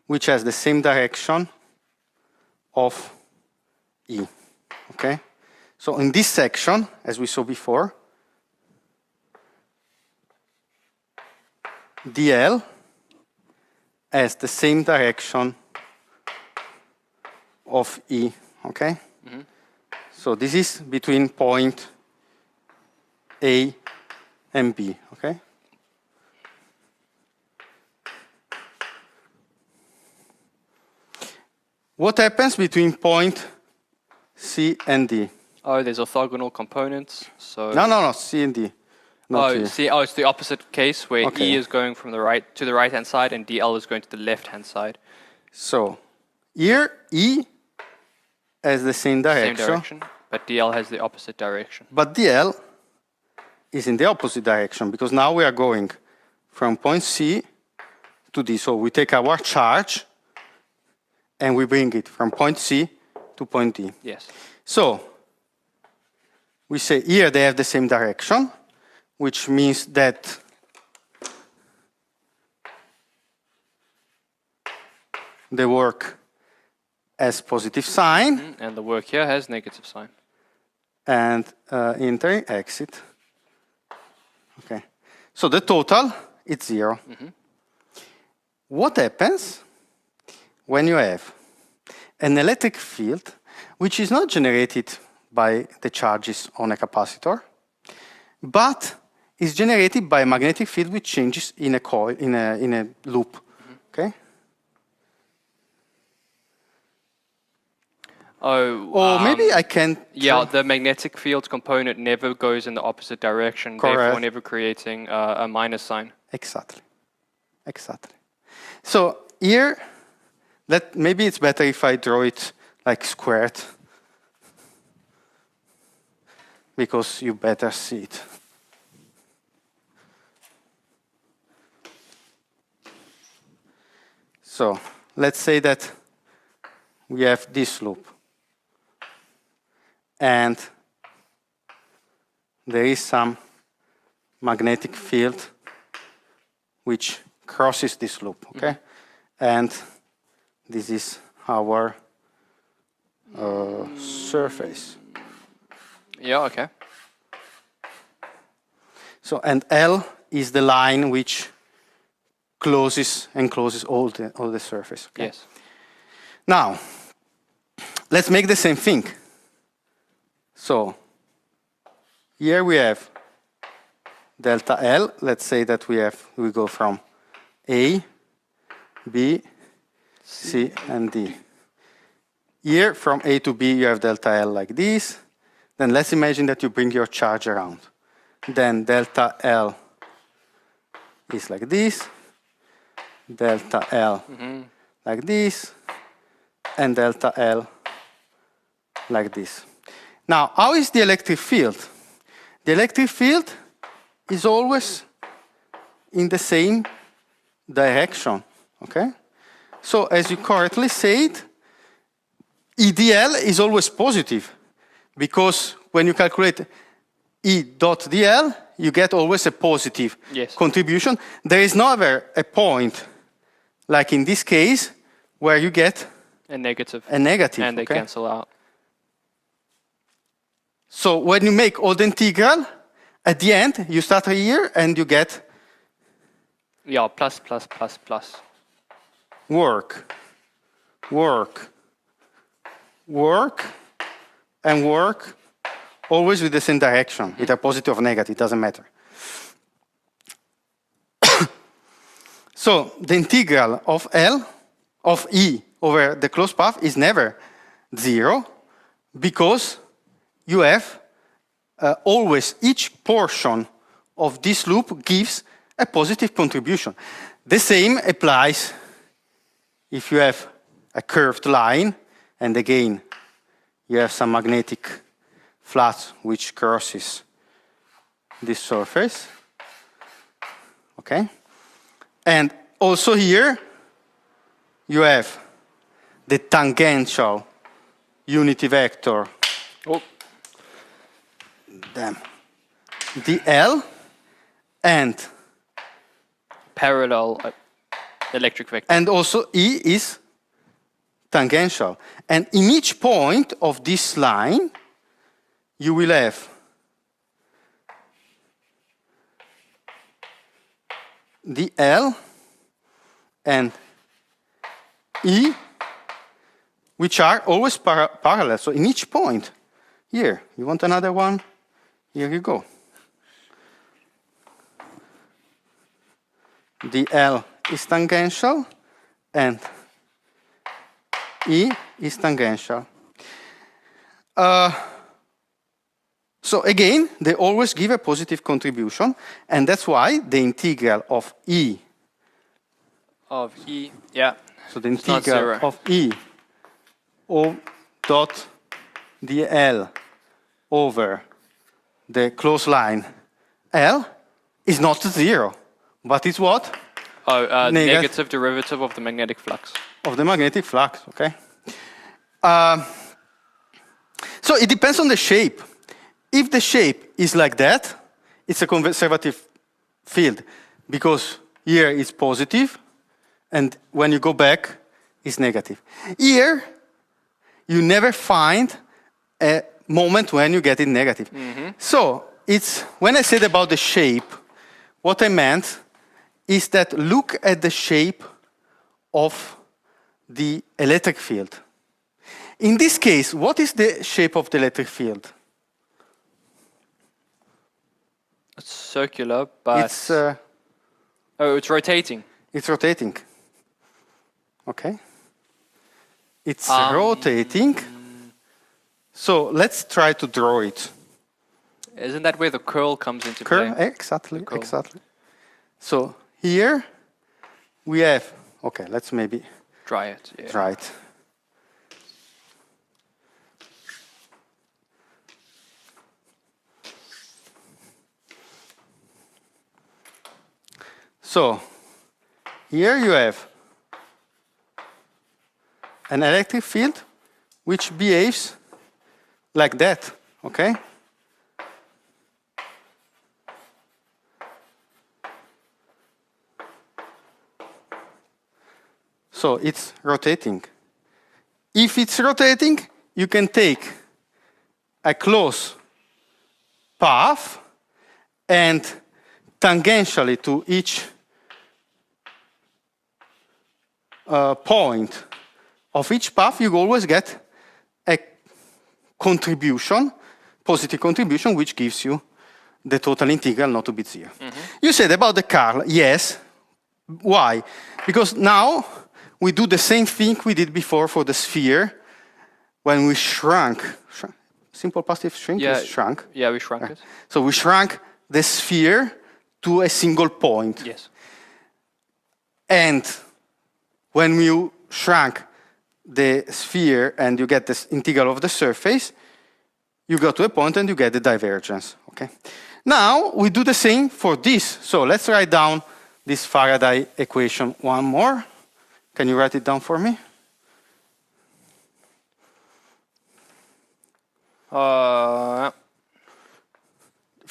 which has the same direction of E. Okay? So in this section, as we saw before, dl has the same direction of E. Okay? Mm-hmm. So this is between point A and B. Okay? What happens between point C and D? There's orthogonal components. So No, C and D. Not here. it's the opposite case where Okay. E is going from the right to the right-hand side and DL is going to the left-hand side. So here E has the same Same direction, direction, but DL has the opposite direction. but dl is in the opposite direction because now we are going from point C to D. So we take our charge and we bring it from point C to point D. Yes. So we say here they have the same direction, which means that they work as positive sign And the work here has negative sign. and entering exit. Okay. So the total is 0. What happens when you have an electric field which is not generated by the charges on a capacitor, but is generated by a magnetic field which changes in a coil, in a loop. Okay? Or maybe I can. Yeah, the magnetic field component never goes in the opposite direction, Correct. therefore never creating a minus sign. Exactly. Exactly. So here, maybe it's better if I draw it like squared, because you better see it. So let's say that we have this loop, and there is some magnetic field which crosses this loop, okay? And this is our surface. Yeah, okay. So, and L is the line which encloses all the surface. Okay? Yes. Now, let's make the same thing. So, here we have delta L. Let's say that we go from A, B, C, and D. Here, from A to B, you have delta L like this. Then let's imagine that you bring your charge around. Then delta L is like this, delta L like this, and delta L like this. Now, how is the electric field? The electric field is always in the same direction, okay? So, as you correctly said, EDL is always positive, because when you calculate E dot dl, you get always a positive Yes. contribution. There is never a point, like in this case, where you get A negative. a negative. And they okay? cancel out. So when you make all the integral, at the end, you start here and you get Yeah, plus, plus, plus, plus. work, work, work, and work, always with the same direction, either positive or negative, it doesn't matter. So the integral of L, of E over the closed path is never 0, because you have always each portion of this loop gives a positive contribution. The same applies if you have a curved line, and again, you have some magnetic flux which crosses this surface. Okay? And also here, you have the tangential unity vector, Oh, dl, and parallel electric vector. And also E is tangential. And in each point of this line, you will have dl and E, which are always parallel. So in each point, here, you want another one? Here you go. dl is tangential and E is tangential. So again, they always give a positive contribution, and that's why the integral of E, Of E, yeah. so the It's not integral zero. of E o dot dl over the closed line L is not 0, but it's what? Oh, Negative. negative derivative of the magnetic flux. Of the magnetic flux, okay? So it depends on the shape. If the shape is like that, it's a conservative field, because here it's positive, and when you go back, it's negative. Here, you never find a moment when you get it negative. So it's, when I said about the shape, what I meant is that look at the shape of the electric field. In this case, what is the shape of the electric field? It's circular, but it's rotating. It's rotating. Okay? It's rotating. So let's try to draw it. Isn't that where the curl comes into Curl, play? exactly, Curl. exactly. So here we have, okay, let's maybe Dry it. Yeah. try it. So here you have an electric field which behaves like that, okay? So it's rotating. If it's rotating, you can take a closed path and tangentially to each point of each path, you always get a contribution, positive contribution, which gives you the total integral not to be 0. You said about the curl, yes. Why? Because now we do the same thing we did before for the sphere when we shrunk. Simple positive shrink is shrunk. Yeah, we shrunk it. So we shrunk the sphere to a single point. Yes. And when you shrunk the sphere and you get this integral of the surface, you go to a point and you get the divergence. Okay. Now we do the same for this. So let's write down this Faraday equation one more. Can you write it down for me?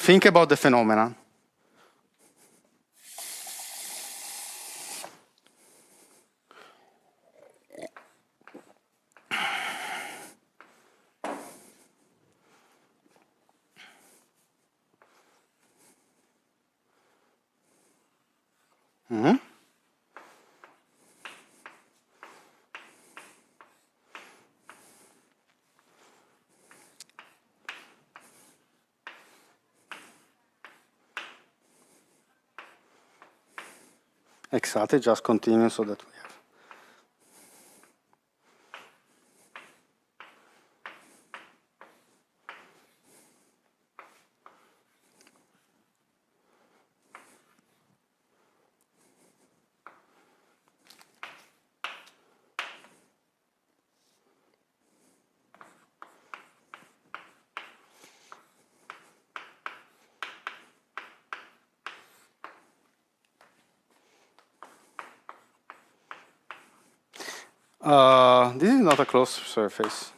think about the phenomenon. Exactly, just continue so that we have. This is not a closed surface.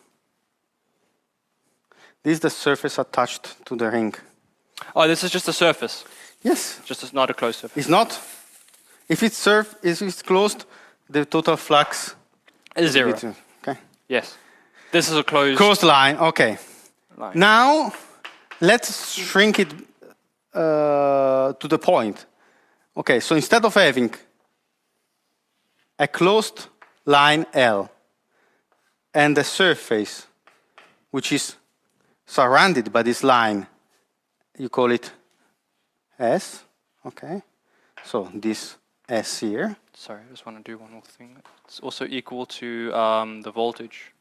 This is the surface attached to the ring. Oh, this is just a surface. Yes. Just not a closed surface. It's not. If it's closed, the total flux Is zero. Okay. Yes. This is a Closed line. Okay. line. Now, let's shrink it to the point. Okay. So instead of having a closed line L and a surface which is surrounded by this line, you call it S. Okay. So this S here. Sorry, I just want to do one more thing. It's also equal to the voltage.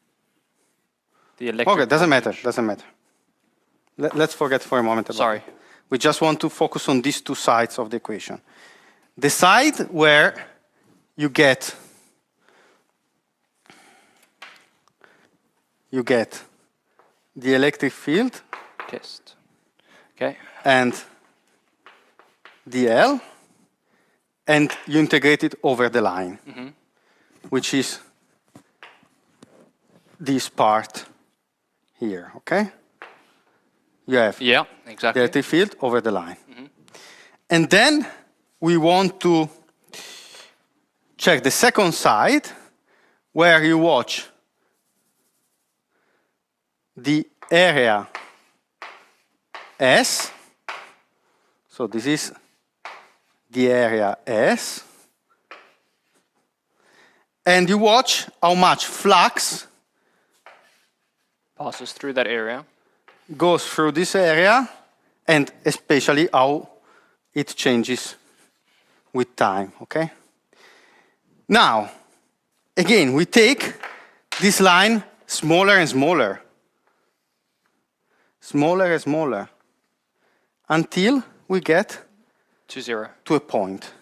The electric Okay, doesn't matter. voltage. Doesn't matter. Let's forget for a moment about Sorry. it. We just want to focus on these two sides of the equation. The side where you get the electric field Test. Okay. and dl, and you integrate it over the line, which is this part here, okay? You have Yeah, the exactly. electric field over the line. And then we want to check the second side where you watch the area S. So this is the area S. And you watch how much flux Passes through that area. goes through this area, and especially how it changes with time, okay? Now, again, we take this line smaller and smaller. Smaller and smaller. Until we get To zero. to a point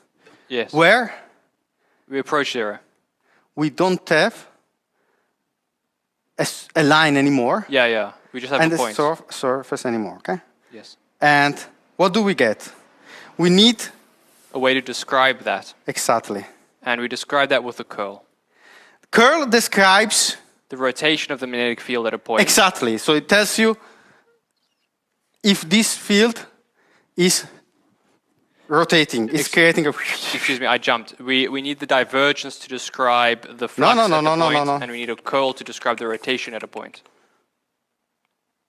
Yes. where We approach zero. we don't have a line anymore Yeah, yeah. We just have and a a point. surface anymore, okay? Yes. And what do we get? We need A way to describe that. exactly. And we describe that with a curl. Curl describes The rotation of the magnetic field at a point. exactly. So it tells you if this field is rotating, it's creating a. Excuse me, I jumped. We need the divergence to describe the flux No, at the point, no. and we need a curl to describe the rotation at a point.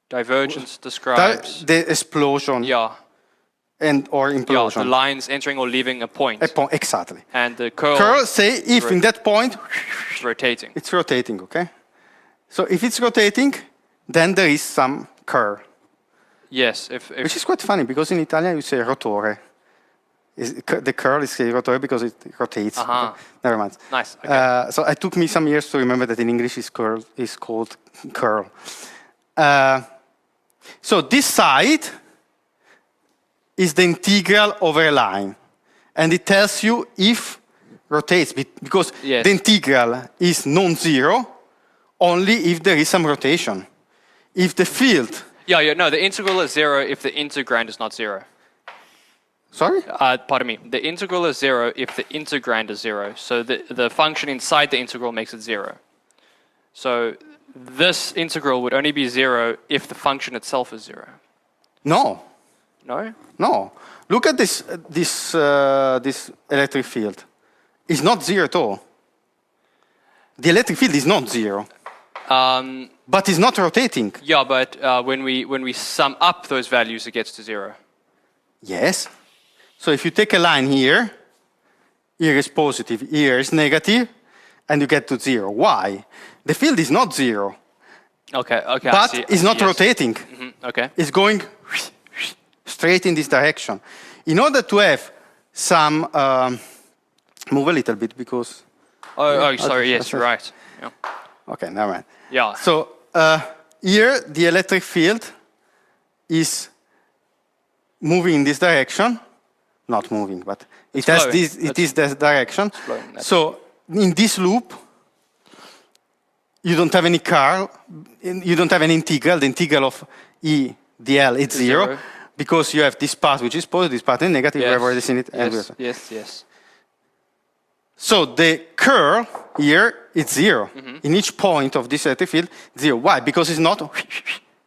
Divergence describes The explosion yeah, or the implosion. lines entering or leaving a point. Exactly. And the curl, Curl say if in that point is rotating. it's rotating, okay? So if it's rotating, then there is some curl. Yes, Which is quite funny because in Italian you say rotore. The curl is rotore because it rotates. Uh-huh. Never mind. Nice. Okay. So it took me some years to remember that in English is called curl. So this side is the integral over a line. And it tells you if rotates, because Yes. the integral is non-zero only if there is some rotation. If the field... No, the integral is zero if the integrand is not zero. Sorry? Pardon me. The integral is zero if the integrand is zero. So the function inside the integral makes it zero. So this integral would only be zero if the function itself is zero. No. No? No. Look at this electric field. It's not zero at all. The electric field is not zero. But it's not rotating. Yeah, but when we sum up those values, it gets to 0. Yes. So if you take a line here is positive, here is negative, and you get to 0. Why? The field is not 0. Okay, okay. But it's not rotating. Okay. It's going straight in this direction. In order to have some... move a little bit because... Oh, sorry, yes, you're right. Yeah. Okay, never mind. Yeah. So here the electric field is moving in this direction. Not moving, but it has this. It is this direction. So in this loop, you don't have any curl. You don't have an integral. The integral of E dl is 0 because you have this part which is positive, this part is negative. Yes. We have already seen it. Yes. So the curl here is 0. In each point of this electric field, 0. Why? Because it's not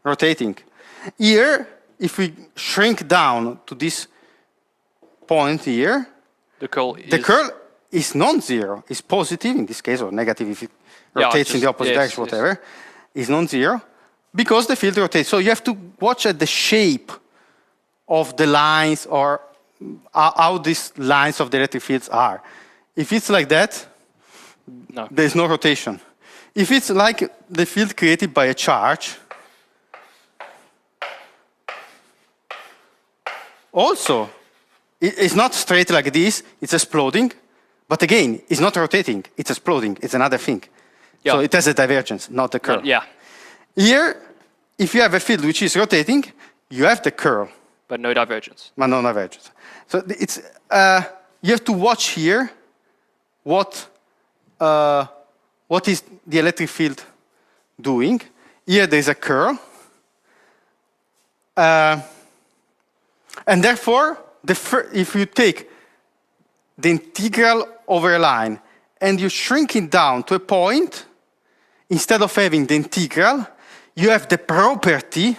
rotating. Here, if we shrink down to this point here, the curl is non-zero. It's positive in this case, or negative if it rotates in the opposite direction, whatever. It's non-zero because the field rotates. So you have to watch at the shape of the lines or how these lines of the electric fields are. If it's like that, there's no rotation. If it's like the field created by a charge, also, it's not straight like this, it's exploding, but again, it's not rotating, it's exploding, it's another thing. So it has a divergence, not a curl. Here, if you have a field which is rotating, you have the curl. But no divergence. But no divergence. So it's, you have to watch here what is the electric field doing. Here there's a curl. And therefore, if you take the integral over a line and you shrink it down to a point, instead of having the integral, you have the property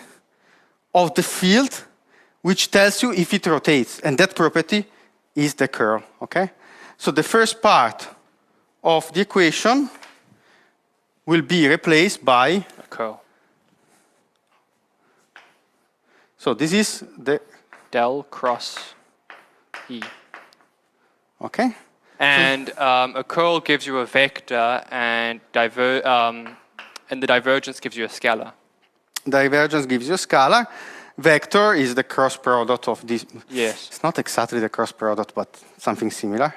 of the field which tells you if it rotates. And that property is the curl, okay? So the first part of the equation will be replaced by a curl. So this is the del cross E. Okay. And a curl gives you a vector, and the divergence gives you a scalar. Divergence gives you a scalar. Vector is the cross product of this. Yes. It's not exactly the cross product, but something similar.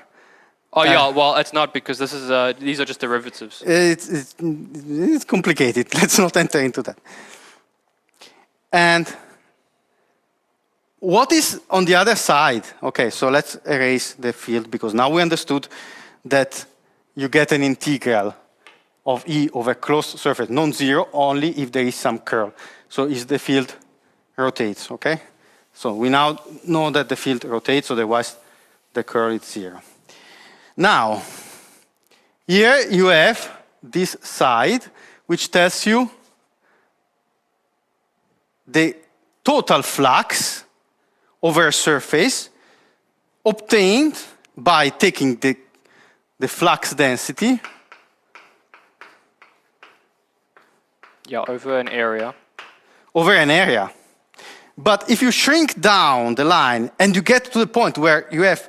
Oh yeah, well it's not because this is these are just derivatives. It's complicated. Let's not enter into that. And what is on the other side? Okay, so let's erase the field because now we understood that you get an integral of E over closed surface, non-zero, only if there is some curl. So if the field rotates, okay? So we now know that the field rotates, otherwise the curl is 0. Now, here you have this side, which tells you the total flux over a surface obtained by taking the flux density over an area. Over an area. But if you shrink down the line and you get to the point where you have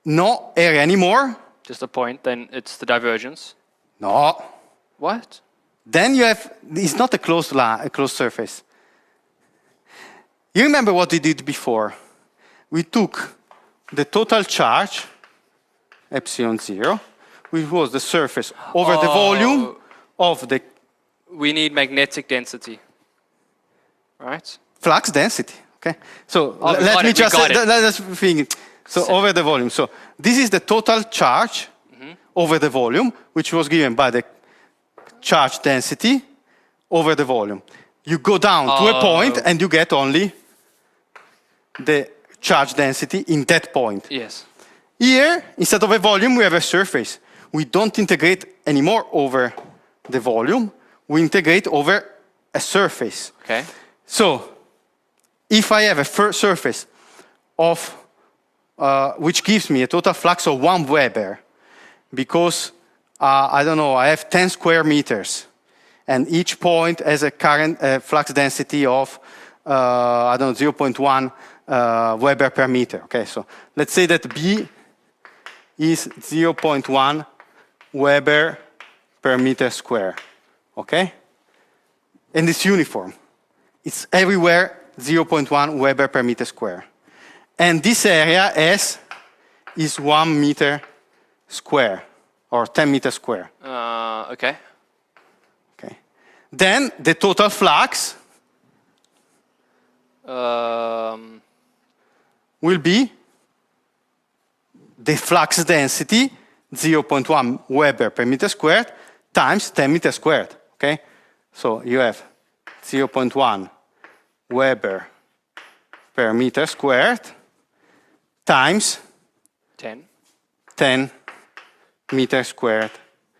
no area anymore. Just a point, then it's the divergence. No. What? Then you have, it's not a closed line, a closed surface. You remember what we did before? We took the total charge, epsilon 0, which was the surface over the volume of the... We need magnetic density, right? Flux density, okay? So let me just think. So over the volume. So this is the total charge over the volume, which was given by the charge density over the volume. You go down to a point and you get only the charge density in that point. Yes. Here, instead of a volume, we have a surface. We don't integrate anymore over the volume. We integrate over a surface. Okay. So if I have a surface of, which gives me a total flux of 1 Weber, because, I don't know, I have 10 square meters, and each point has a current flux density of, I don't know, 0.1 Weber per meter. Okay, so let's say that B is 0.1 Weber per meter square. Okay? And it's uniform. It's everywhere 0.1 Weber per meter square. And this area S is 1 meter square, or 10 meters square. Okay. Okay. Then the total flux will be the flux density, 0.1 Weber per meter squared, times 10 meters squared. Okay? So you have 0.1 Weber per meter squared times 10 meters squared.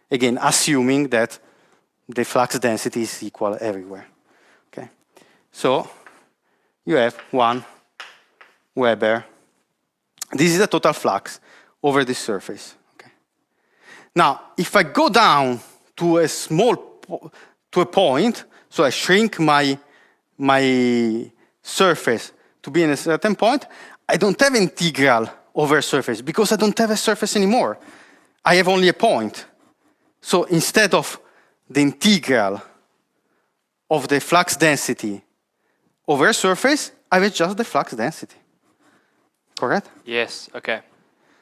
Again, assuming that the flux density is equal everywhere. Okay? So you have 1 Weber. This is the total flux over this surface. Okay? Now, if I go down to a point, so I shrink my surface to be in a certain point, I don't have integral over a surface because I don't have a surface anymore. I have only a point. So instead of the integral of the flux density over a surface, I have just the flux density. Correct? Yes. Okay.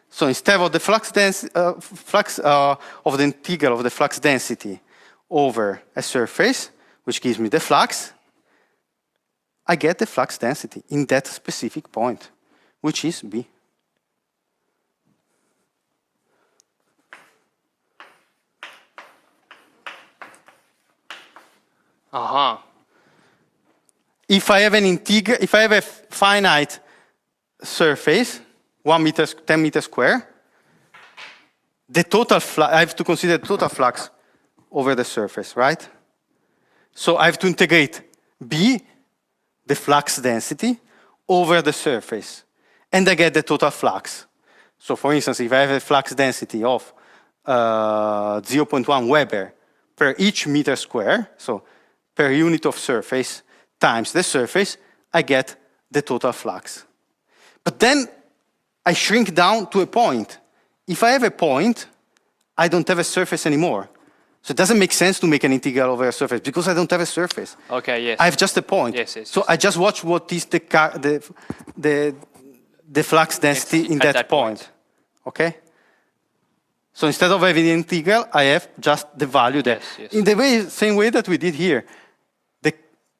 So instead of the of the integral of the flux density over a surface, which gives me the flux, I get the flux density in that specific point, which is B. If I have if I have a finite surface, 10 meters square, the total flux, I have to consider the total flux over the surface, right? So I have to integrate B, the flux density, over the surface, and I get the total flux. So for instance, if I have a flux density of 0.1 Weber per each meter square, so per unit of surface times the surface, I get the total flux. But then I shrink down to a point. If I have a point, I don't have a surface anymore. So it doesn't make sense to make an integral over a surface because I don't have a surface. Okay, yes. I have just a point. Yes, yes. So yes. I just watch what is the flux density in that point. Okay? So instead of having the integral, I have just the value there. Yes, yes. In the same way that we did here.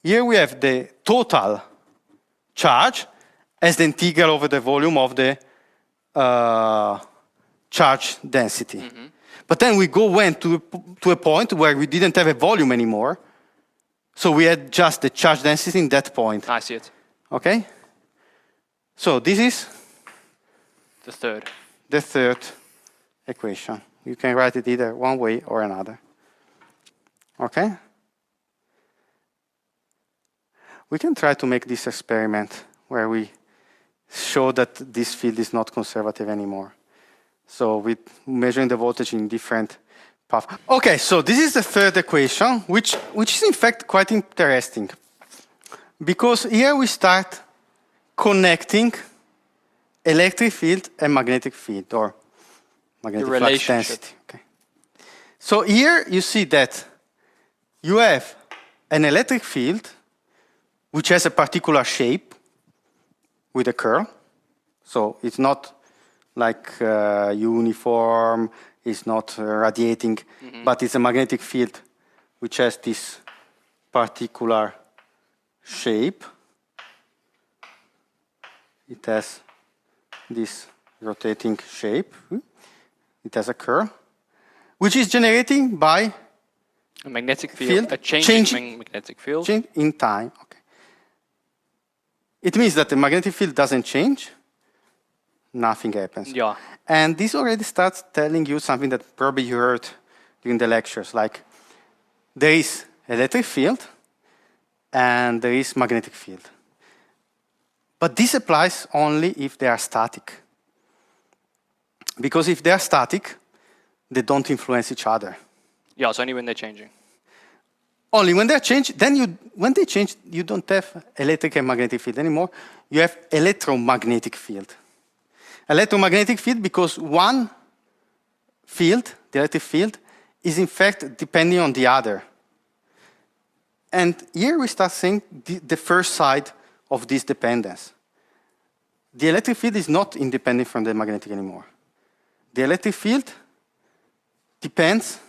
Here we have the total charge as the integral over the volume of the charge density. Mm-hmm. But then we went to a point where we didn't have a volume anymore. So we had just the charge density in that point. I see it. Okay? So this is the third equation. You can write it either one way or another. Okay? We can try to make this experiment where we show that this field is not conservative anymore. So with measuring the voltage in different paths. Okay, so this is the third equation, which is in fact quite interesting. Because here we start connecting electric field and magnetic field, or magnetic flux density. Okay. So here you see that you have an electric field which has a particular shape with a curl. So it's not like uniform, it's not radiating, but it's a magnetic field which has this particular shape. It has this rotating shape. It has a curl, which is generating by a magnetic field, a changing magnetic field. Change in time. Okay. It means that the magnetic field doesn't change, nothing happens. Yeah. And this already starts telling you something that probably you heard during the lectures, like there is electric field and there is magnetic field. But this applies only if they are static. Because if they are static, they don't influence each other. Yeah, it's only when they're changing. Only when they're changed, then when they change, you don't have electric and magnetic field anymore. You have electromagnetic field. Electromagnetic field because one field, the electric field, is in fact depending on the other. And here we start seeing the first side of this dependence. The electric field is not independent from the magnetic anymore. The electric field depends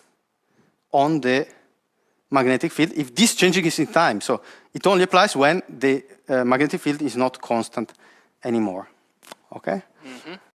on the magnetic field if this changing is in time. So it only applies when the magnetic field is not constant anymore. Okay? Mm-hmm.